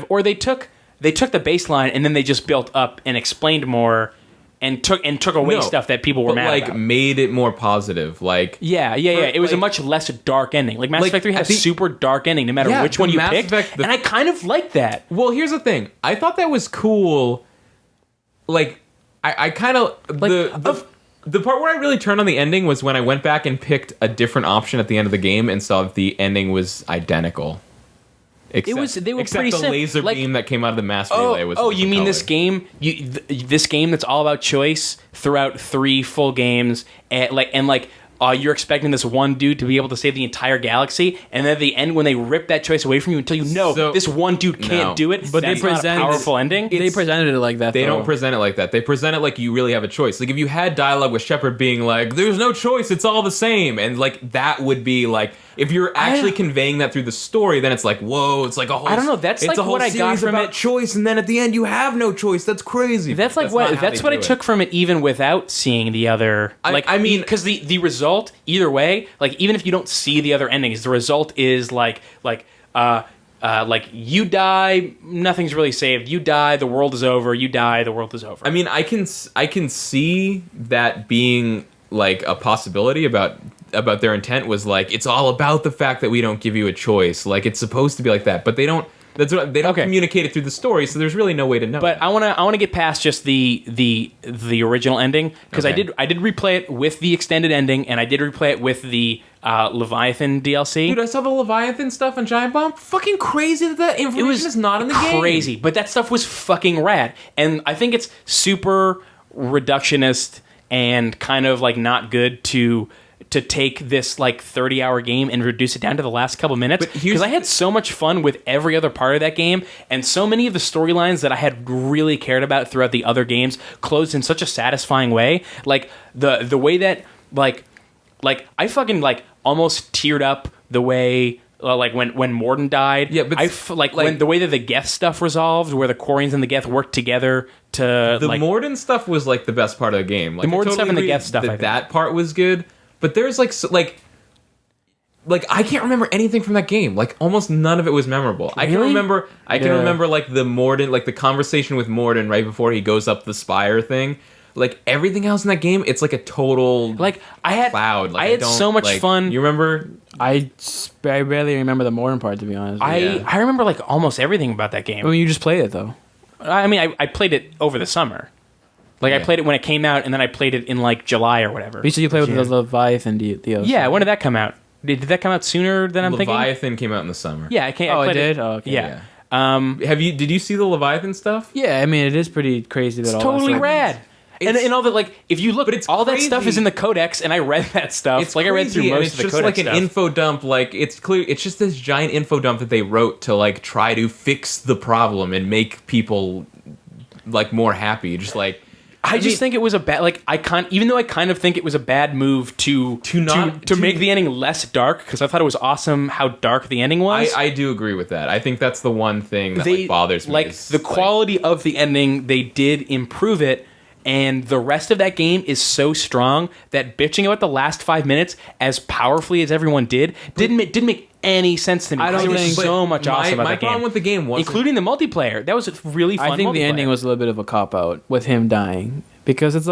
or they took the baseline and then they just built up and explained more and took away stuff that people were mad about. Made it more positive. It was a much less dark ending. Mass Effect 3 has a super dark ending no matter which one you pick, and I kind of like that. Well, here's the thing. I thought that was cool. I kind of... The part where I really turned on the ending was when I went back and picked a different option at the end of the game and saw that the ending was identical. Except the laser beam that came out of the mass relay was. Oh, you mean this game? This game that's all about choice throughout 3 full games, you're expecting this one dude to be able to save the entire galaxy, and then at the end, when they rip that choice away from you and tell you, this one dude can't do it, but that's not a powerful ending. They presented it like that. They don't present it like that. They present it like you really have a choice. If you had dialogue with Shepard being like, "There's no choice, it's all the same," and that would be if you're actually conveying that through the story, then it's whoa, it's a whole. I don't know. That's what I got from it. Choice, and then at the end you have no choice. That's crazy. That's what I took from it, even without seeing the other. Because the result either way, even if you don't see the other endings, the result is you die, nothing's really saved. You die, the world is over. You die, the world is over. I can see that being a possibility about their intent was it's all about the fact that we don't give you a choice. It's supposed to be like that, but they don't. They don't communicate it through the story, so there's really no way to know. But I want to get past just the original ending, because I did replay it with the extended ending, and I did replay it with the Leviathan DLC. Dude, I saw the Leviathan stuff on Giant Bomb. Fucking crazy that information is not in the game. Crazy, but that stuff was fucking rad, and I think it's super reductionist and kind of not good to take this 30-hour game and reduce it down to the last couple minutes, because I had so much fun with every other part of that game, and so many of the storylines that I had really cared about throughout the other games closed in such a satisfying way. The way that I fucking almost teared up the way when Morden died. Yeah, but when the way that the Geth stuff resolved, where the Quarians and the Geth worked together to the Morden stuff was the best part of the game. The Morden stuff and the Geth stuff. That part was good. But there's I can't remember anything from that game. Almost none of it was memorable. I can remember the Morden, the conversation with Morden right before he goes up the spire thing. Everything else in that game, it's a total cloud. I had so much fun. You remember? I barely remember the Morden part, to be honest. I remember almost everything about that game. You just played it though. I played it over the summer. I played it when it came out, and then I played it in July or whatever. You said you played with the Leviathan DLC. Yeah, when did that come out? Did that come out sooner than I'm thinking? Leviathan came out in the summer. Yeah, it did? Oh, okay. Yeah. Did you see the Leviathan stuff? Yeah, it is pretty crazy. It's totally rad. And all that, if you look, all that stuff is in the codex, and I read that stuff. It's I read through most of the codex stuff. It's just an info dump. It's clear. It's just this giant info dump that they wrote to try to fix the problem and make people more happy. Just I just think it was a bad even though I kind of think it was a bad move to make the ending less dark, because I thought it was awesome how dark the ending was. I do agree with that. I think that's the one thing that bothers me. The quality of the ending, they did improve it, and the rest of that game is so strong that bitching about the last 5 minutes, as powerfully as everyone didn't make any sense to me. I don't think so much awesome about that game. My problem with the game was including the multiplayer. That was really fun. I think the ending was a little bit of a cop out with him dying, because it's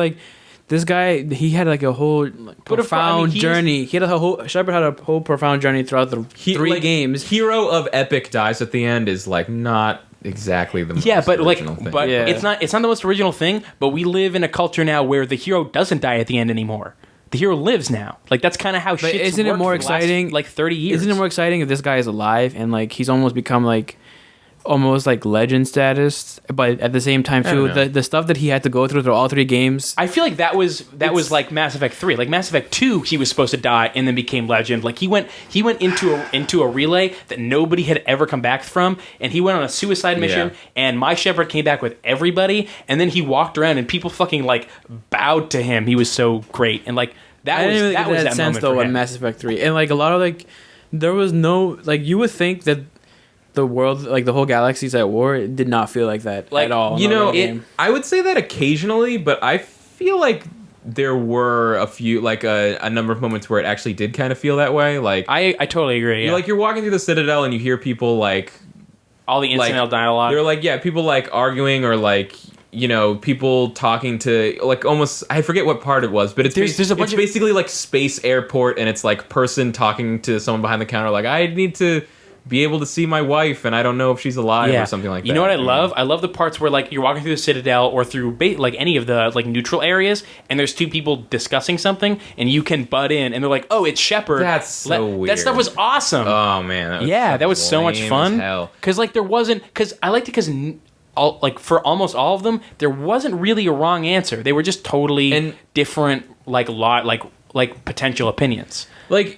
this guy, he had a whole profound journey. Shepard had a whole profound journey throughout the 3 games. Hero of Epic dies at the end is not exactly the most original thing. But it's not the most original thing. But we live in a culture now where the hero doesn't die at the end anymore. The hero lives now. That's kind of how shit's worked. Isn't it more exciting? Last, 30 years. Isn't it more exciting if this guy is alive and he's almost become almost like legend status, but at the same time too, the stuff that he had to go through all 3 games. I feel like that was like Mass Effect 3. Like Mass Effect 2, he was supposed to die and then became legend. Like he went into a relay that nobody had ever come back from, and he went on a suicide mission. And My Shepherd came back with everybody, and then he walked around and people fucking like bowed to him. He was so great, and like that was that sense though in Mass Effect 3, and like a lot of like there was no like you would think that the world, like the whole galaxy's at war. It did not feel like that at all. You know, I would say that occasionally, but I feel like there were a few, like a number of moments where it actually did kind of feel that way. Like I totally agree. Yeah. You're walking through the Citadel and you hear people like all the incidental dialogue. They're like, people like arguing or like, you know, people talking to like almost, I forget what part it was, but it's basically like space airport, and it's like person talking to someone behind the counter like, I need to be able to see my wife and I don't know if she's alive or something like that. You know what I love? I love the parts where like you're walking through the Citadel or through like any of the like neutral areas, and there's 2 people discussing something and you can butt in and they're like, oh, it's Shepard. That's so weird. That stuff was awesome. Oh man. That was so much fun. Because like there wasn't, because I liked it because like for almost all of them there wasn't really a wrong answer. They were just totally different like potential opinions. Like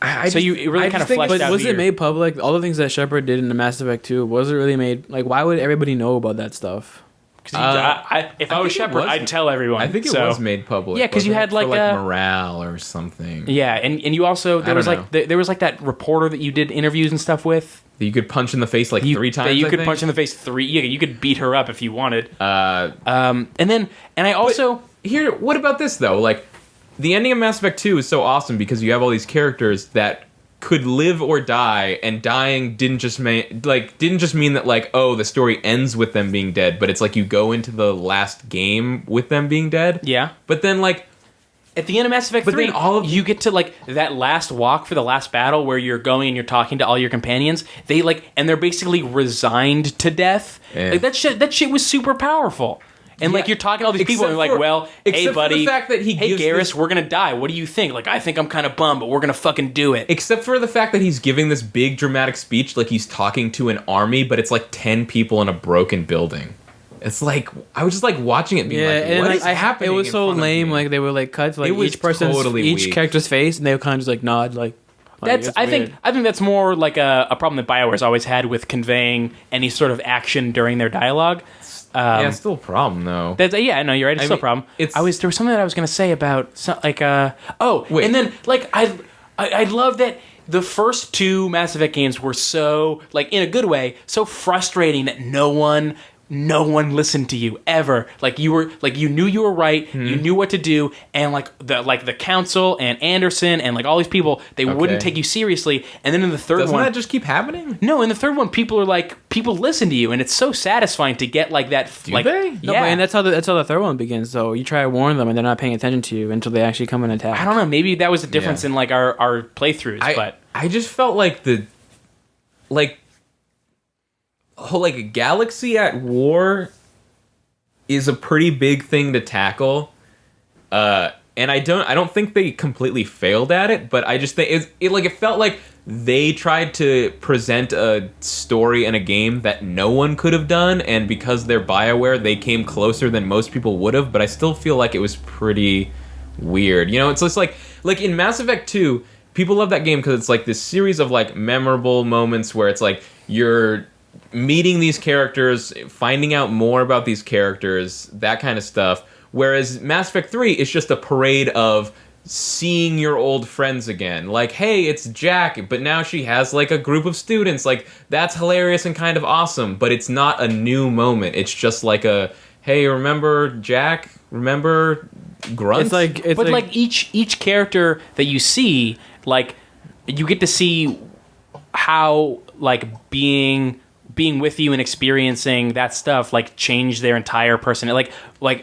you really kind of fleshed out. But was it made public? All the things that Shepard did in the Mass Effect 2, was it really made? Like, why would everybody know about that stuff? If I was Shepard, I'd tell everyone. I think it was made public. Yeah, because you had like morale or something. Yeah, and you also there was like that reporter that you did interviews and stuff with. That you could punch in the face 3 times. You could punch in the face 3. Yeah, you could beat her up if you wanted. And I also what about this though? Like, the ending of Mass Effect 2 is so awesome because you have all these characters that could live or die, and dying didn't just mean that like, oh, the story ends with them being dead, but it's like you go into the last game with them being dead. Yeah. But then like at the end of Mass Effect 3, you get to like that last walk for the last battle where you're going and you're talking to all your companions. They're basically resigned to death. Yeah. Like that shit was super powerful. And like you're talking to all these people, and you're like, "Well, hey, buddy, the fact that hey, Garrus, we're gonna die. What do you think?" Like, I think I'm kind of bummed, but we're gonna fucking do it. Except for the fact that he's giving this big dramatic speech, like he's talking to an army, but it's like 10 people in a broken building. It's like I was just like watching it, being like, "What is happening?" It was so lame. Like they were like cut to like each character's face, and they would kind of just like nod, like. I think that's more like a problem that BioWare's always had with conveying any sort of action during their dialogue. It's still a problem though. I know you're right. It's still a problem. There was something that I was going to say about and then like I love that the first 2 Mass Effect games were so like in a good way so frustrating that no one listened to you ever. Like you knew you were right, you knew what to do, and like the council and Anderson and like all these people, they wouldn't take you seriously. And then in the third Doesn't one, that just keep happening? No, in the third one, people listen to you, and it's so satisfying to get like that. Do they? No, yeah, and that's how the third one begins. So you try to warn them, and they're not paying attention to you until they actually come and attack. I don't know. Maybe that was the difference in like our playthroughs, but I just felt like a galaxy at war is a pretty big thing to tackle, and I don't think they completely failed at it, but I just think it felt like they tried to present a story in a game that no one could have done, and because they're BioWare, they came closer than most people would have, but I still feel like it was pretty weird. You know, it's just like in Mass Effect 2, people love that game because it's like this series of like memorable moments where it's like you're meeting these characters, finding out more about these characters, that kind of stuff. Whereas Mass Effect 3 is just a parade of seeing your old friends again. Like, hey, it's Jack, but now she has like a group of students. Like, that's hilarious and kind of awesome, but it's not a new moment. It's just like a, hey, remember Jack? Remember Grunt? But each character that you see, like, you get to see how like being with you and experiencing that stuff like changed their entire person. Like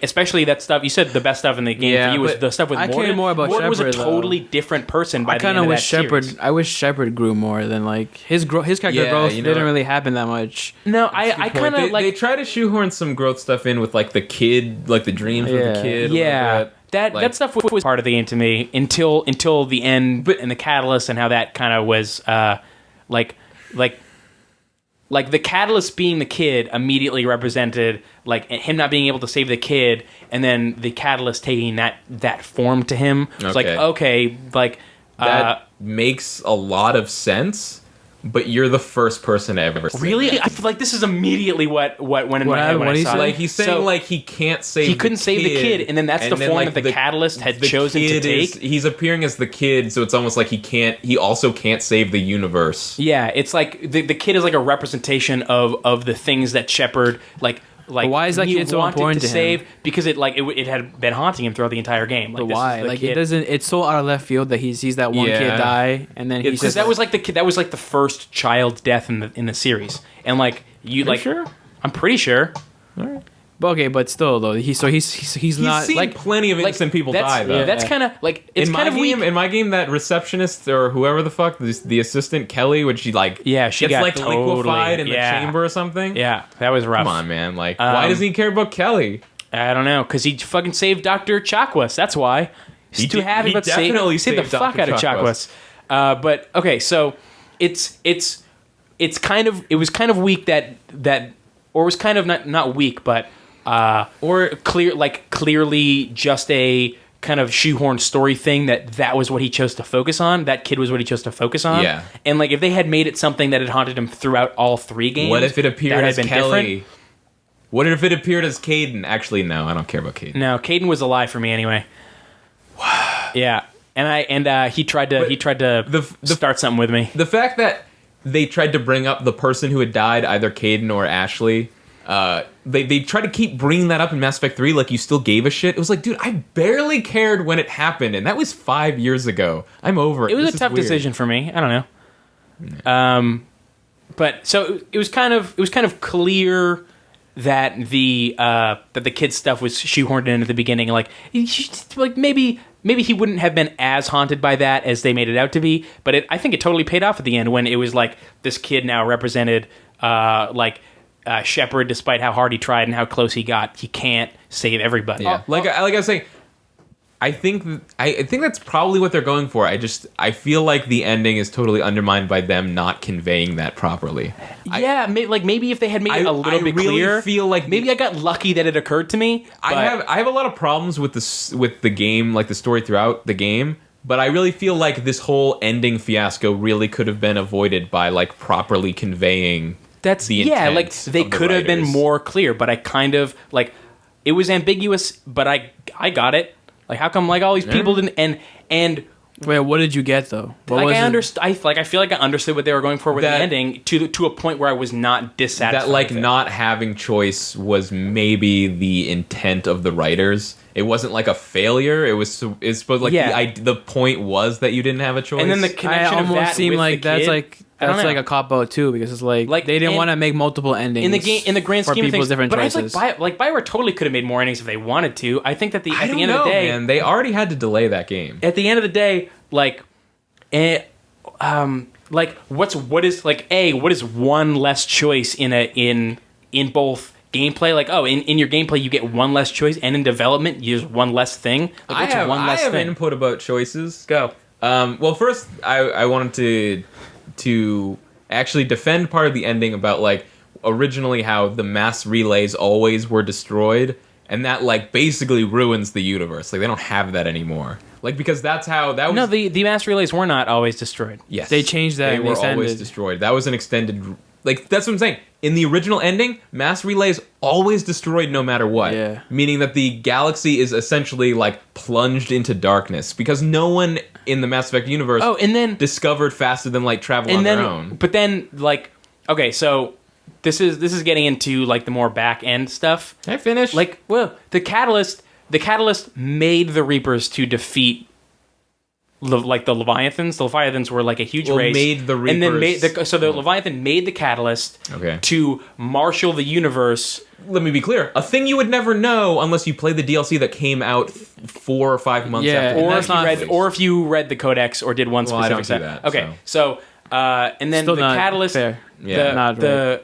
especially that stuff you said the best stuff in the game for you was the stuff with Morgan. I care more about Morgan Shepard, was a totally different person by the end of that series. I wish Shepard grew more than like his character growth didn't really happen that much. No, I kind of like they try to shoehorn some growth stuff in with like the kid, like the dreams of the kid. Yeah. That stuff was part of the game to me until the end and the catalyst and how that kind of was like like the catalyst being the kid immediately represented like him not being able to save the kid, and then the catalyst taking that form to him. It's like, okay, like that makes a lot of sense. But you're the first person to ever say really? that. I feel like this is immediately what went in my head when I saw it. Like he's saying, like he can't save. He couldn't save the kid, and then that's the form that the catalyst had chosen to take. He's appearing as the kid, so it's almost like he can't. He also can't save the universe. Yeah, it's like the kid is like a representation of the things that Shepard like. But why is that kid so important to save him? Because it had been haunting him throughout the entire game. Like, but why? Like kid. It doesn't. It's so out of left field that he sees that one kid die, and then he's because that was like the kid. That was like the first child death in the series, and like you like. Sure? I'm pretty sure. All right. But okay, but still though, he's not seen like plenty of innocent people die though. Yeah, that's kind of like it's kind of weak. In my game, that receptionist or whoever the fuck the assistant Kelly, when she gets got like totally, liquefied in the chamber or something. Yeah, that was rough. Come on, man. Like, why doesn't he care about Kelly? I don't know, because he fucking saved Dr. Chakwas. That's why he's too happy about saving the fuck out of Chakwas. But okay, so it was kind of weak that or it was kind of not weak, but. Or clearly just a kind of shoehorn story thing that was what he chose to focus on. That kid was what he chose to focus on. Yeah. And like if they had made it something that had haunted him throughout all three games, what if it appeared as Kelly? Different? What if it appeared as Caden? Actually, no, I don't care about Caden. No, Caden was a lie for me anyway. Yeah, and he tried to start something with me. The fact that they tried to bring up the person who had died, either Caden or Ashley. They try to keep bringing that up in Mass Effect 3 like you still gave a shit. It was like, dude, I barely cared when it happened, and that was 5 years ago. I'm over it. It was a tough decision for me. I don't know. Yeah. But so it was kind of clear that the kid stuff was shoehorned in at the beginning. Like maybe he wouldn't have been as haunted by that as they made it out to be. But I think it totally paid off at the end when it was like this kid now represented Shepard, despite how hard he tried and how close he got, he can't save everybody. Yeah. Like I was saying, I think that's probably what they're going for. I feel like the ending is totally undermined by them not conveying that properly. Yeah, maybe if they had made it a little bit clearer. I feel like maybe I got lucky that it occurred to me. I have a lot of problems with the game, like the story throughout the game. But I really feel like this whole ending fiasco really could have been avoided by like properly conveying. That's the intent like they could have been more clear, but I kind of like it was ambiguous, but I got it. Like how come like all these people didn't and wait, what did you get though? Like I understood. I feel like I understood what they were going for with the ending to a point where I was not dissatisfied. That like not having choice was maybe the intent of the writers. It wasn't like a failure. It's supposed like the point was that you didn't have a choice. And then the connection of that seemed with like the kid, that's like a cop out too, because it's like they didn't want to make multiple endings in the grand scheme of things. Different choices. But Bioware totally could have made more endings if they wanted to. I think that at the end of the day, man, they already had to delay that game. At the end of the day, what is one less choice in both gameplay? Like, in your gameplay you get one less choice, and in development there's one less thing. Like, I have input about choices. Go. Well, first I wanted to actually defend part of the ending about like originally how the mass relays always were destroyed, and that like basically ruins the universe. Like they don't have that anymore. Like because that's how that was. No, the mass relays were not always destroyed. Yes, they changed that. They were always destroyed. That was an extended. Like that's what I'm saying. In the original ending, mass relays always destroyed no matter what. Yeah. Meaning that the galaxy is essentially like plunged into darkness because no one in the Mass Effect universe discovered faster than light travel on their own. But then like okay, so this is getting into like the more back end stuff. Can I finish? Like, well, the catalyst made the Reapers to defeat the Leviathans. The Leviathans were like a huge race. Made the Reapers. And then the Leviathan made the catalyst to marshal the universe. Let me be clear. A thing you would never know unless you play the DLC that came out 4 or 5 months after. Or if you read the Codex or did one specific set. That. Okay, so and then still the catalyst. Fair.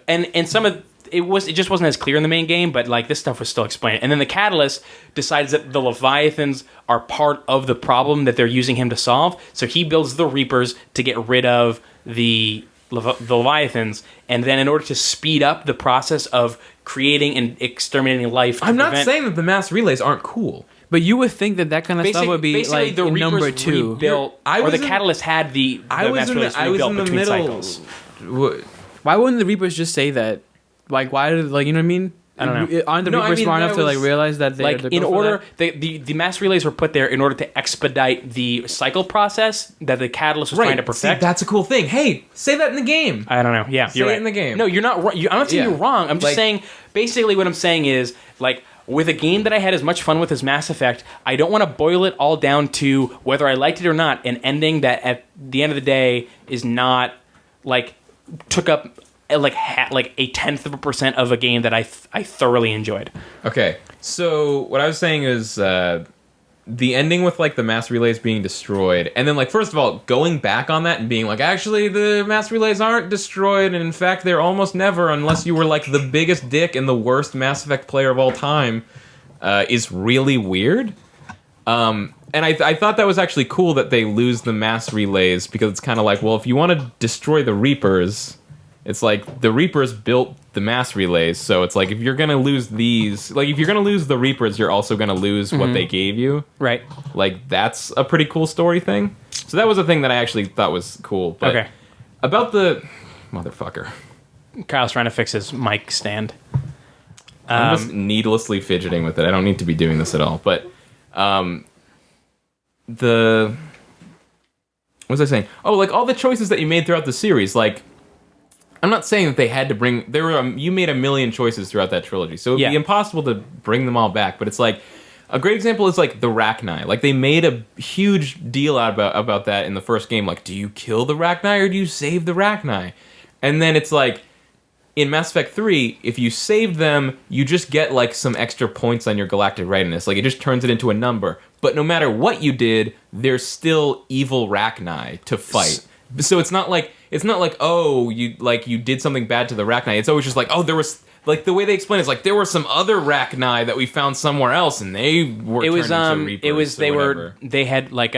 And some of it just wasn't as clear in the main game, but like this stuff was still explained. And then the catalyst decides that the Leviathans are part of the problem that they're using him to solve. So he builds the Reapers to get rid of the the Leviathans, and then in order to speed up the process of creating and exterminating life, I'm not saying that the mass relays aren't cool. But you would think that kind of stuff would be like the number 2. Rebuilt, or the Catalyst had the mass relays rebuilt between cycles. Why wouldn't the Reapers just say that? Like, why did, like, you know what I mean? I don't know. Aren't the Reapers smart enough to like realize that they're like in order the mass relays were put there in order to expedite the cycle process that the Catalyst was trying to perfect. See, that's a cool thing. Hey, say that in the game. I don't know. Yeah, say you're right. It in the game. No, you're not. I'm not saying you're wrong. I'm just saying basically what I'm saying is like with a game that I had as much fun with as Mass Effect, I don't want to boil it all down to whether I liked it or not. An ending that at the end of the day is not like took up like 0.1% of a game that I thoroughly enjoyed. Okay, so what I was saying is the ending with like the mass relays being destroyed, and then like first of all going back on that and being like, actually the mass relays aren't destroyed, and in fact they're almost never, unless you were like the biggest dick and the worst Mass Effect player of all time, is really weird. And I thought that was actually cool that they lose the mass relays, because it's kind of like, well, if you want to destroy the Reapers, it's like the Reapers built the mass relays, so it's like if you're gonna lose these, like if you're gonna lose the Reapers, you're also gonna lose what they gave you. Right. Like that's a pretty cool story thing. So that was a thing that I actually thought was cool. But okay. About the motherfucker, Kyle's trying to fix his mic stand. I'm just needlessly fidgeting with it. I don't need to be doing this at all. But what was I saying? Oh, like all the choices that you made throughout the series, like. I'm not saying that they had to bring... you made a million choices throughout that trilogy, so it'd be impossible to bring them all back. But it's like... A great example is like the Rachni. Like they made a huge deal about that in the first game. Like, do you kill the Rachni or do you save the Rachni? And then it's like... In Mass Effect 3, if you saved them, you just get like some extra points on your galactic readiness. Like it just turns it into a number. But no matter what you did, there's still evil Rachni to fight. So it's not like oh you did something bad to the Rachni. It's always just like, oh, there was like the way they explain it is like there were some other Rachni that we found somewhere else and they were turned into Reapers. They had like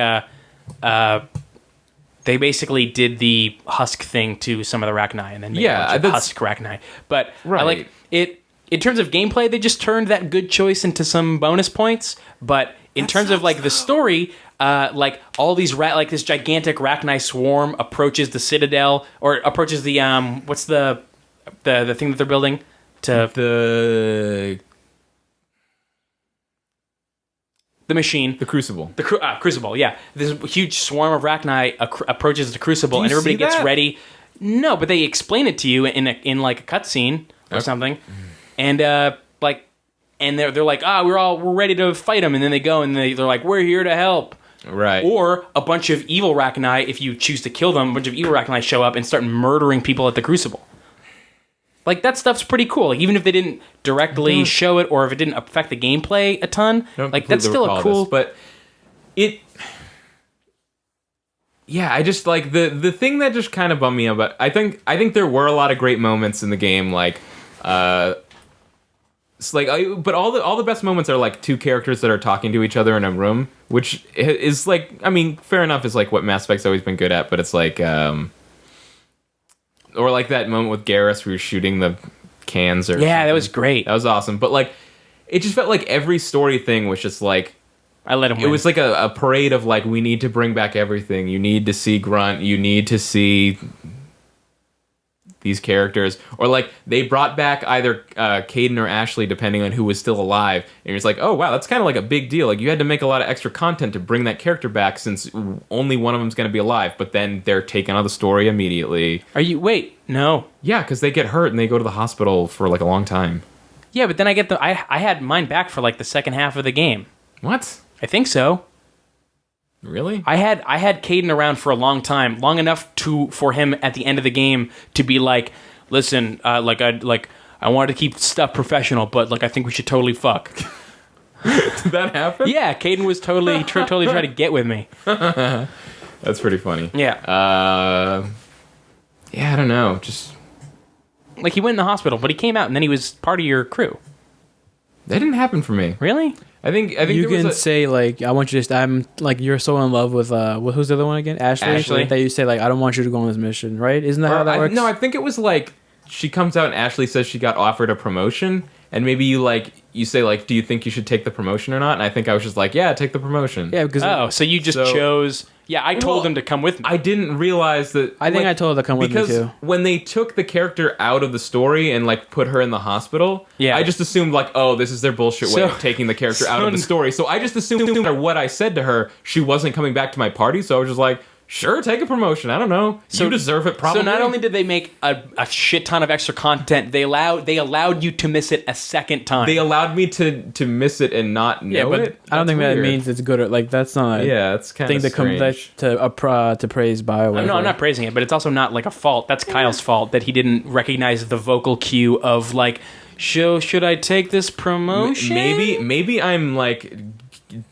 they basically did the husk thing to some of the Rachni and then made a bunch of husk Rachni. But I like it in terms of gameplay, they just turned that good choice into some bonus points. But in terms of like the story, like all these like this gigantic Rachni swarm approaches the Citadel or approaches the what's the thing that they're building to the machine, the Crucible, Crucible. Yeah, this huge swarm of Rachni approaches the Crucible, and everybody gets ready. No, but they explain it to you in like a cutscene or something, and like. And they're like, we're ready to fight them, and then they go and they're like, we're here to help. Right. Or a bunch of evil Rachni, if you choose to kill them, a bunch of evil Rachni show up and start murdering people at the Crucible. Like that stuff's pretty cool. Like, even if they didn't directly show it, or if it didn't affect the gameplay a ton, like that's still a cool. But it, yeah, I just like the thing that just kind of bummed me out. But I think there were a lot of great moments in the game, like. It's like, but all the best moments are like two characters that are talking to each other in a room, which is like, I mean, fair enough, is like what Mass Effect's always been good at, but it's like, or like that moment with Garrus where you're shooting the cans or something. That was great. That was awesome. But like, it just felt like every story thing was just like, I let him win. It was like a parade of like, we need to bring back everything. You need to see Grunt. You need to see these characters, or like they brought back either Caden or Ashley depending on who was still alive, and you're just like, oh wow, that's kind of like a big deal. Like you had to make a lot of extra content to bring that character back since only one of them's going to be alive, but then they're taken out of the story immediately. No, yeah, because they get hurt and they go to the hospital for like a long time. Yeah, but then I had mine back for like the second half of the game. What? I think so. Really? I had Caden around for a long time, long enough for him at the end of the game to be like, listen, I wanted to keep stuff professional, but like I think we should totally fuck. Did that happen? Yeah, Caden was totally trying to get with me. That's pretty funny. Yeah. Yeah, I don't know. Just like he went in the hospital, but he came out and then he was part of your crew. That didn't happen for me. Really? I think you can say like, I want you to. I'm like, you're so in love with who's the other one again? Ashley. That you say like, I don't want you to go on this mission, right? Isn't that how that works? No, I think it was like she comes out and Ashley says she got offered a promotion, and maybe you say like, do you think you should take the promotion or not? And I think I was just like, yeah, take the promotion. Yeah, because so you just chose. Yeah, I told him to come with me. I didn't realize that. I think I told her to come with me too. Because when they took the character out of the story and like put her in the hospital, I just assumed like, oh, this is their bullshit way of taking the character out of the story. So I just assumed no matter what I said to her, she wasn't coming back to my party. So I was just like, sure, take a promotion. I don't know. You deserve it, probably. So not only did they make a shit ton of extra content, they allowed you to miss it a second time. They allowed me to miss it and not know it. I don't think that means it's good. Or, like that's not. It's kind of strange. To praise BioWare. No, I'm not praising it, but it's also not like a fault. That's Kyle's fault that he didn't recognize the vocal cue of like, should I take this promotion? Maybe I'm like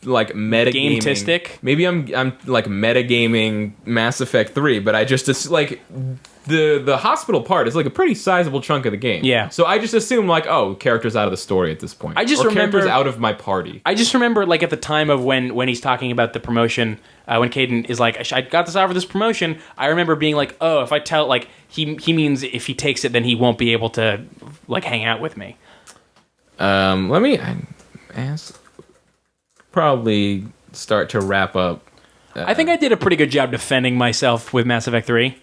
metagaming. Game-tistic? Maybe I'm like metagaming Mass Effect 3, but I just like the hospital part is like a pretty sizable chunk of the game. Yeah. So I just assume like, oh, characters out of the story at this point. Characters out of my party. I just remember like at the time of when he's talking about the promotion, when Caden is like, I got this offer, this promotion. I remember being like, oh, if I tell like he means if he takes it, then he won't be able to like hang out with me. Let me ask. Probably start to wrap up. I think I did a pretty good job defending myself with Mass Effect 3.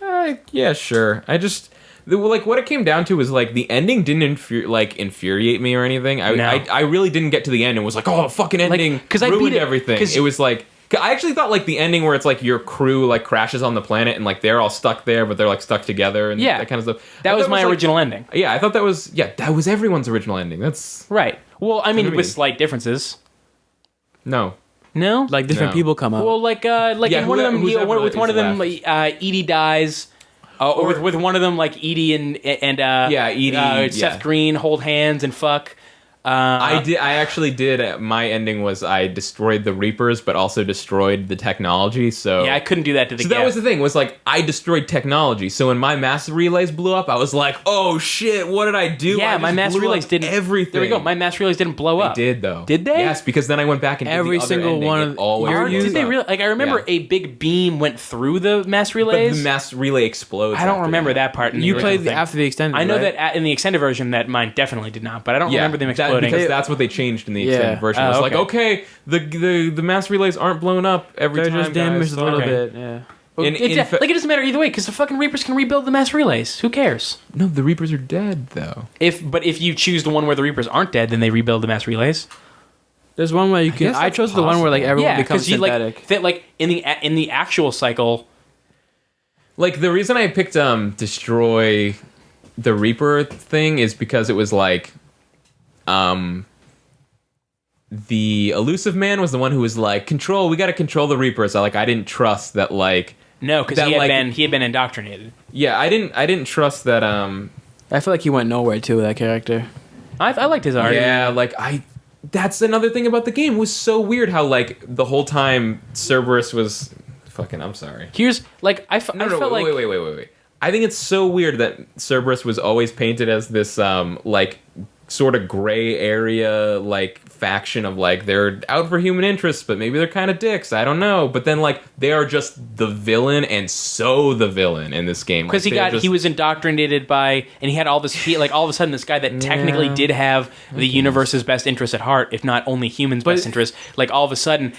Yeah, sure. I just like what it came down to was like the ending didn't infuriate me or anything. I really didn't get to the end and was like, oh, fucking ending, because I ruined everything. It was like I actually thought like the ending where it's like your crew like crashes on the planet and like they're all stuck there, but they're like stuck together and that kind of stuff. That was my original ending. Yeah, I thought that was everyone's original ending. That's right. Well, I mean, with slight differences. No, like different people come up. Well, in one of them, with one of them, Edie dies. Or with one of them, like Edie and Edie, Seth Green hold hands and fuck. I actually did. My ending was I destroyed the Reapers, but also destroyed the technology. So I couldn't do that to the. So that was the thing. Was like I destroyed technology. So when my mass relays blew up, I was like, "Oh shit! What did I do?" Yeah, my mass relays didn't. Everything. There we go. My mass relays didn't blow up. They did though. Did they? Yes, because then I went back and did every the single other one of always. Did they really? Like I remember a big beam went through the mass relays. But the mass relay explodes. I don't remember that part. You played after the extended. I know that in the extended version that mine definitely did not, but I don't remember them exploding because that's what they changed in the extended version. It was like, okay, the mass relays aren't blown up every time. They're just damaged a little bit. Yeah. It doesn't matter either way because the fucking Reapers can rebuild the mass relays. Who cares? No, the Reapers are dead though. If you choose the one where the Reapers aren't dead, then they rebuild the mass relays. There's one where you can. I chose the one where like everyone becomes synthetic. Like in the actual cycle. Like the reason I picked destroy the Reaper thing is because it was like the Elusive Man was the one who was like, we got to control the Reapers. I didn't trust that like. No, because he had been indoctrinated. Yeah, I didn't trust that. I feel like he went nowhere too with that character. I liked his art. Yeah, that's another thing about the game. It was so weird how like the whole time Cerberus was fucking. I'm sorry. Here's like I felt like wait. I think it's so weird that Cerberus was always painted as this like sort of gray area like faction of like they're out for human interests, but maybe they're kind of dicks. I don't know. But then like they are just the villain and so the villain in this game because he was indoctrinated by and he had all this all of a sudden this guy that technically did have the universe's best interest at heart, if not only humans' best interest. Like all of a sudden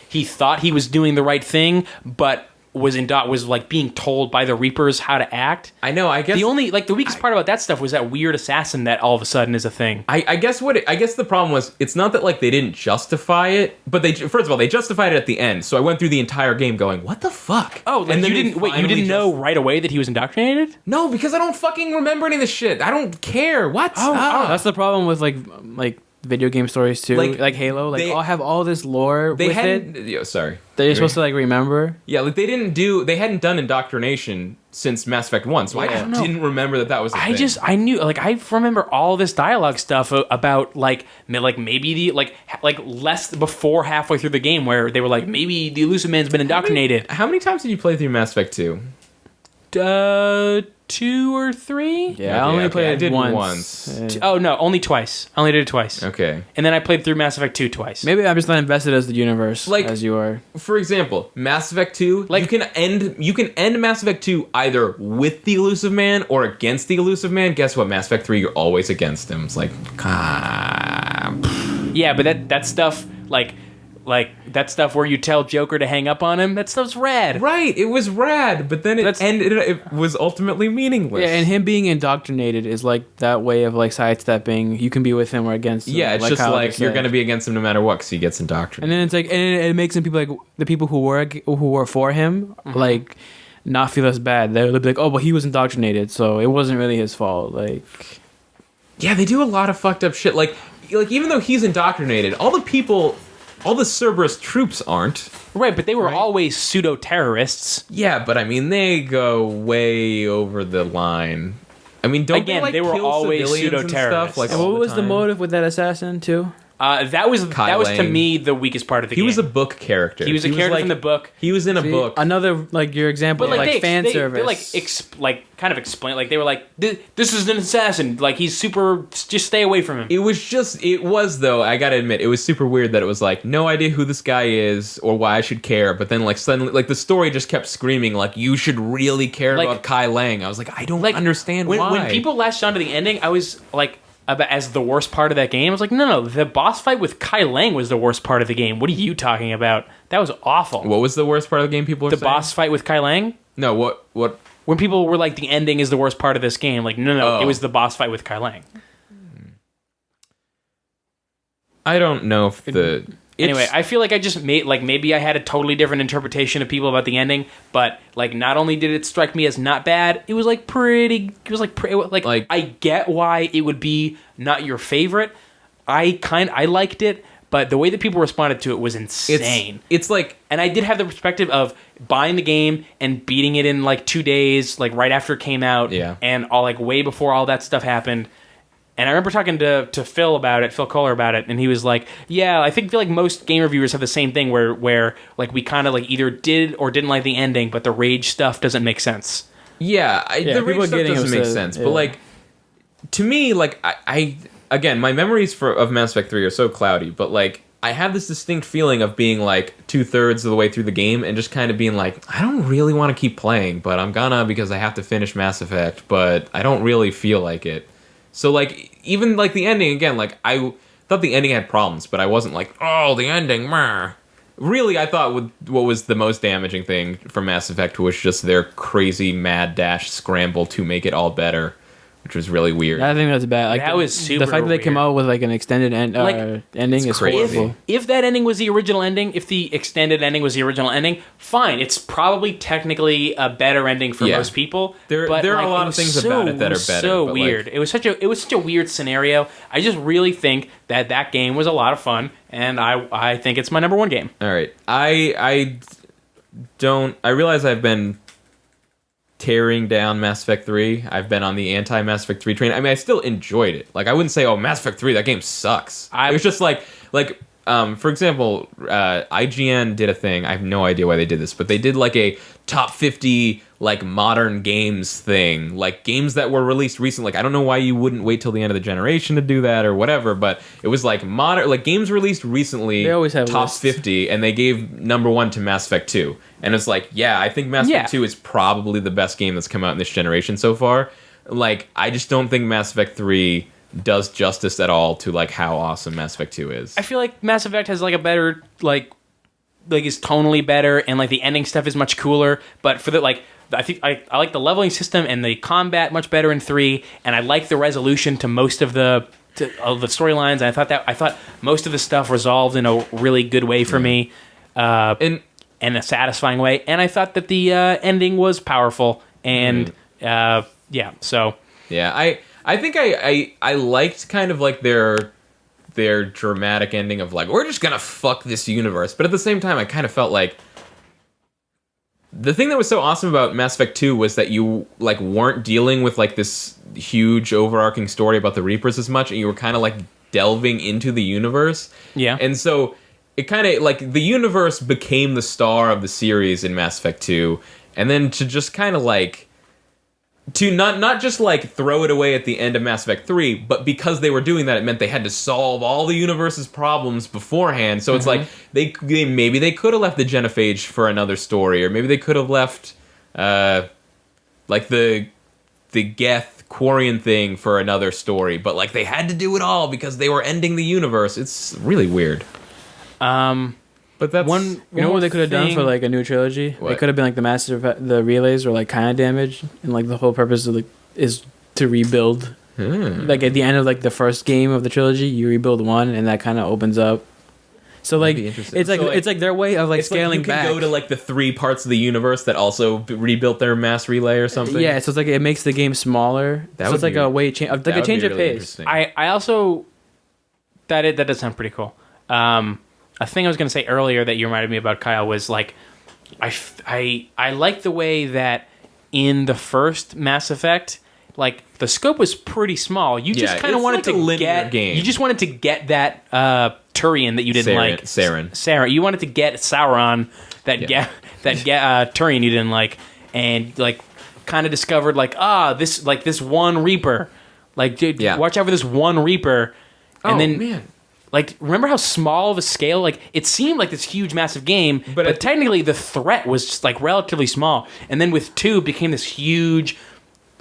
he thought he was doing the right thing, but was like being told by the Reapers how to act. I know. I guess the weakest part about that stuff was that weird assassin that all of a sudden is a thing. I guess the problem was it's not that like they didn't justify it, but first of all they justified it at the end. So I went through the entire game going, what the fuck? Oh, and then you didn't know right away that he was indoctrinated? No, because I don't fucking remember any of this shit. I don't care. What? Oh, that's the problem with like video game stories too, like Halo. Like they all have all this lore with it. Sorry. That you're supposed to like remember. Yeah, like they hadn't done indoctrination since Mass Effect 1, so I didn't remember that was a thing. I knew I remember all this dialogue stuff about like maybe the like less before halfway through the game where they were like maybe the Elusive Man's been indoctrinated. How many times did you play through Mass Effect 2? 2 or 3. Yeah, I only played it once. Oh no, only twice. I only did it twice. Okay. And then I played through Mass Effect 2 twice. Maybe I'm just not invested as the universe as you are. For example, Mass Effect 2, you can end Mass Effect 2 either with the Elusive Man or against the Elusive Man. Guess what? Mass Effect 3, you're always against him. It's like, yeah, but that stuff like that stuff where you tell Joker to hang up on him, that stuff's rad. Right, it was rad, but then it was ultimately meaningless. Yeah, and him being indoctrinated is like that way of like sidestepping. You can be with him or against him. Yeah, it's just like you're going to be against him no matter what because he gets indoctrinated. And then it's like, and it makes him people like the people who were for him, like not feel as bad. They'll be like, oh, well, he was indoctrinated, so it wasn't really his fault. Like, yeah, they do a lot of fucked up shit. Like even though he's indoctrinated, all the Cerberus troops aren't. Right, but they were always pseudo-terrorists. Yeah, but I mean, they go way over the line. I mean, they were always pseudo-terrorists. And what was the motive with that assassin, too? That was to me the weakest part of the game. He was a book character. He was a character from the book. He was in a book. Another your example, but fan service. They kind of explain. Like they were like, this is an assassin. Like he's super. Just stay away from him. It was though. I gotta admit, it was super weird that it was like no idea who this guy is or why I should care. But then suddenly the story just kept screaming like you should really care about Kai Lang. I was like I don't understand why. When people latched onto the ending, I was like. As the worst part of that game, I was like, no, the boss fight with Kai Lang was the worst part of the game. What are you talking about? That was awful. What was the worst part of the game? People were saying? The boss fight with Kai Lang? No, what? When people were like, the ending is the worst part of this game. Like, no, it was the boss fight with Kai Lang. I don't know if Anyway, I feel like I just made maybe I had a totally different interpretation of people about the ending, but not only did it strike me as not bad, it was pretty. It was I get why it would be not your favorite. I liked it, but the way that people responded to it was insane. It's and I did have the perspective of buying the game and beating it in 2 days, right after it came out, and all way before all that stuff happened. And I remember talking to Phil Kohler about it, and he was like, "Yeah, I feel like most game reviewers have the same thing where we kind of either did or didn't like the ending, but the rage stuff doesn't make sense." Yeah, the rage stuff doesn't make sense. Yeah. But to me, I again, my memories of Mass Effect 3 are so cloudy, but I have this distinct feeling of being 2/3 of the way through the game and just kind of being I don't really want to keep playing, but I'm gonna because I have to finish Mass Effect, but I don't really feel like it. So, even, the ending, again, I thought the ending had problems, but I wasn't oh, the ending, meh. Really, I thought what was the most damaging thing for Mass Effect was just their crazy mad dash scramble to make it all better, which was really weird. I think that's bad. That was super the fact that they came out with an extended ending is crazy. If that ending was the original ending, if the extended ending was the original ending, fine. It's probably technically a better ending for most people. There are a lot of things about it that are better. So weird. It was such a weird scenario. I just really think that game was a lot of fun, and I think it's my number one game. All right, I realize I've been tearing down Mass Effect 3. I've been on the anti-Mass Effect 3 train. I mean, I still enjoyed it. I wouldn't say, oh, Mass Effect 3, that game sucks. It was just for example, IGN did a thing. I have no idea why they did this, but they did a top 50 modern games thing, games that were released recently. I don't know why you wouldn't wait till the end of the generation to do that or whatever, but it was modern, games released recently. They always have top lists. 50, and they gave number 1 to Mass Effect 2. And it's I think Mass Effect 2 is probably the best game that's come out in this generation so far. I just don't think Mass Effect 3 does justice at all to how awesome Mass Effect 2 is. I feel like Mass Effect has a better is tonally better, and the ending stuff is much cooler. But for the I think I like the leveling system and the combat much better in 3, and I like the resolution to most of the storylines. And I thought most of the stuff resolved in a really good way for me, in a satisfying way. And I thought that the ending was powerful, and so yeah, I think I liked kind of their dramatic ending of we're just gonna fuck this universe, but at the same time I kind of felt the thing that was so awesome about Mass Effect 2 was that you weren't dealing with this huge overarching story about the Reapers as much, and you were kind of delving into the universe. Yeah. And so it kind of the universe became the star of the series in Mass Effect 2, and then to just kind of to not just like throw it away at the end of Mass Effect 3, but because they were doing that, it meant they had to solve all the universe's problems beforehand. So it's like they maybe they could have left the genophage for another story, or maybe they could have left like the Geth Quarian thing for another story, but like they had to do it all because they were ending the universe. It's really weird. But that's one. You know what they could have done for like a new trilogy? What? It could have been like the relays were like kind of damaged, and like the whole purpose of is to rebuild. Like at the end of like the first game of the trilogy, you rebuild one, and that kind of opens up. So like it's like their way of like scaling back. You can go to like the 3 parts of the universe that also rebuilt their mass relay or something. Yeah, so it's like it makes the game smaller. So it's like a way like a change of pace. I also that does sound pretty cool. A thing I was going to say earlier that you reminded me about, Kyle, was like I like the way that in the first Mass Effect, like the scope was pretty small. You just kind of wanted to get game. You just wanted to get that Turian that you didn't like. Saren. You wanted to get Sauron, that Turian you didn't like, and like kind of discovered like this one Reaper, like dude, watch out for this one Reaper, and man. Like, remember how small of a scale? Like, it seemed like this huge, massive game, but technically the threat was just, like, relatively small. And then with 2, it became this huge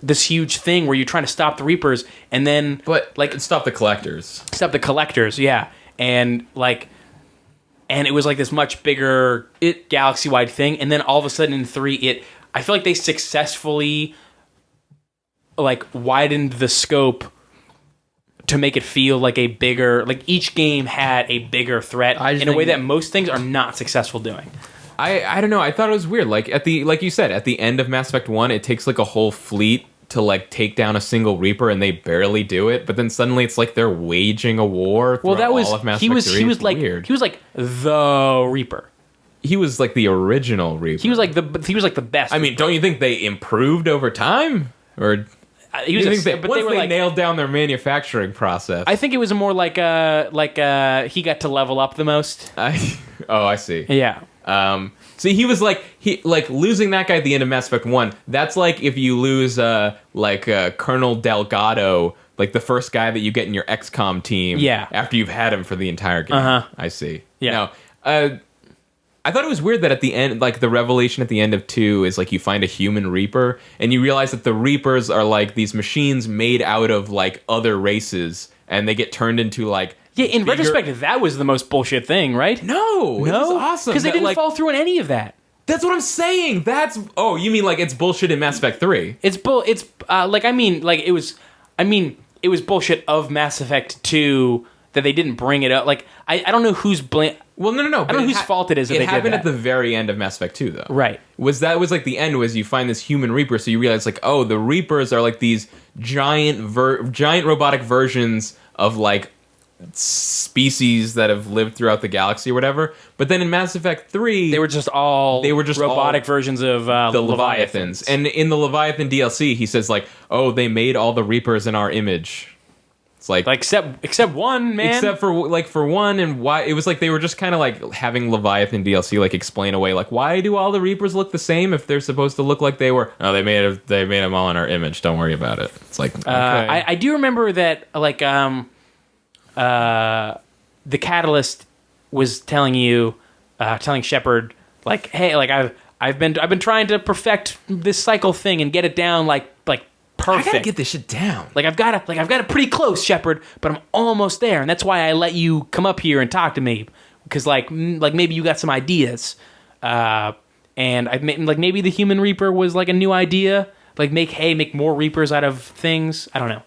thing where you're trying to stop the Reapers, and then... But, like... Stop the Collectors. Stop the Collectors, yeah. And, like... And it was, like, this much bigger galaxy-wide thing, and then all of a sudden in 3, I feel like they successfully, like, widened the scope to make it feel like a bigger, like each game had a bigger threat in a way that most things are not successful doing. I don't know. I thought it was weird. Like like you said, at the end of Mass Effect 1, it takes like a whole fleet to like take down a single Reaper, and they barely do it. But then suddenly it's like they're waging a war. Well, that was all of Mass Effect 3. He was like the Reaper. He was like the original Reaper. He was like the best. I mean, don't you think they improved over time, or? Once they nailed down their manufacturing process. I think it was more like he got to level up the most. I see. Yeah. See, he was like losing that guy at the end of Mass Effect 1. That's like if you lose Colonel Delgado, like the first guy that you get in your XCOM team. Yeah. After you've had him for the entire game. I see. Yeah. Now, I thought it was weird that at the end, like the revelation at the end of 2 is like you find a human Reaper, and you realize that the Reapers are like these machines made out of like other races, and they get turned into like in retrospect, that was the most bullshit thing, right? No, it was awesome because they didn't fall through in any of that. That's what I'm saying. You mean like it's bullshit in Mass Effect 3? It was bullshit of Mass Effect 2 that they didn't bring it up. Like I don't know who's blame. Well, no. I don't know whose fault it is that they did that. It happened at the very end of Mass Effect 2, though. Right. Was like the end was you find this human Reaper, so you realize like, oh, the Reapers are like these giant robotic versions of like species that have lived throughout the galaxy or whatever. But then in Mass Effect 3, they were just robotic versions of the Leviathans. And in the Leviathan DLC, he says like, oh, they made all the Reapers in our image. Like except one, man. Except for one, and why it was like they were just kind of like having Leviathan DLC like explain away like why do all the Reapers look the same if they're supposed to look like they were? No, they made them all in our image. Don't worry about it. It's like okay. I do remember that like the Catalyst was telling Shepard like, hey, like I've been trying to perfect this cycle thing and get it down like perfect. I gotta get this shit down. Like I've got it pretty close, Shepard, but I'm almost there, and that's why I let you come up here and talk to me because like maybe you got some ideas, and maybe the Human Reaper was like a new idea, like make more Reapers out of things. I don't know.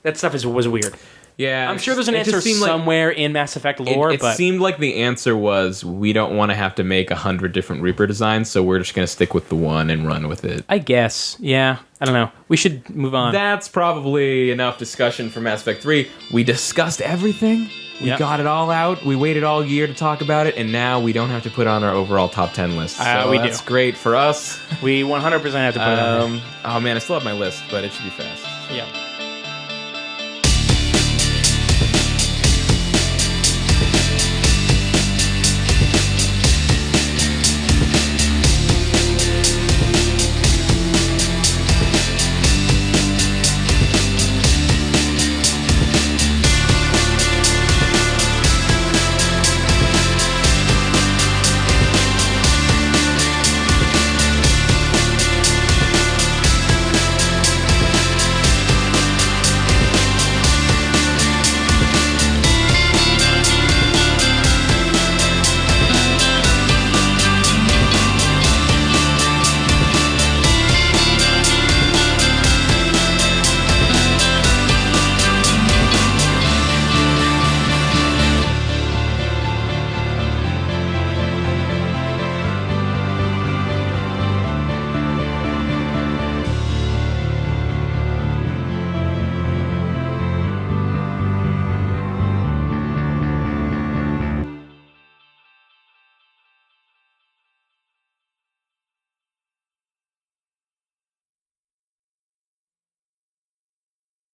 That stuff was weird. Yeah, I'm sure there's an answer somewhere in Mass Effect lore. It seemed like the answer was we don't want to have to make 100 different Reaper designs, so we're just going to stick with the one and run with it. I guess. Yeah. I don't know. We should move on. That's probably enough discussion for Mass Effect 3. We discussed everything. We got it all out. We waited all year to talk about it, and now we don't have to put on our overall top 10 list. So that's great for us. We 100% have to put it on. Oh man, I still have my list, but it should be fast. Yeah.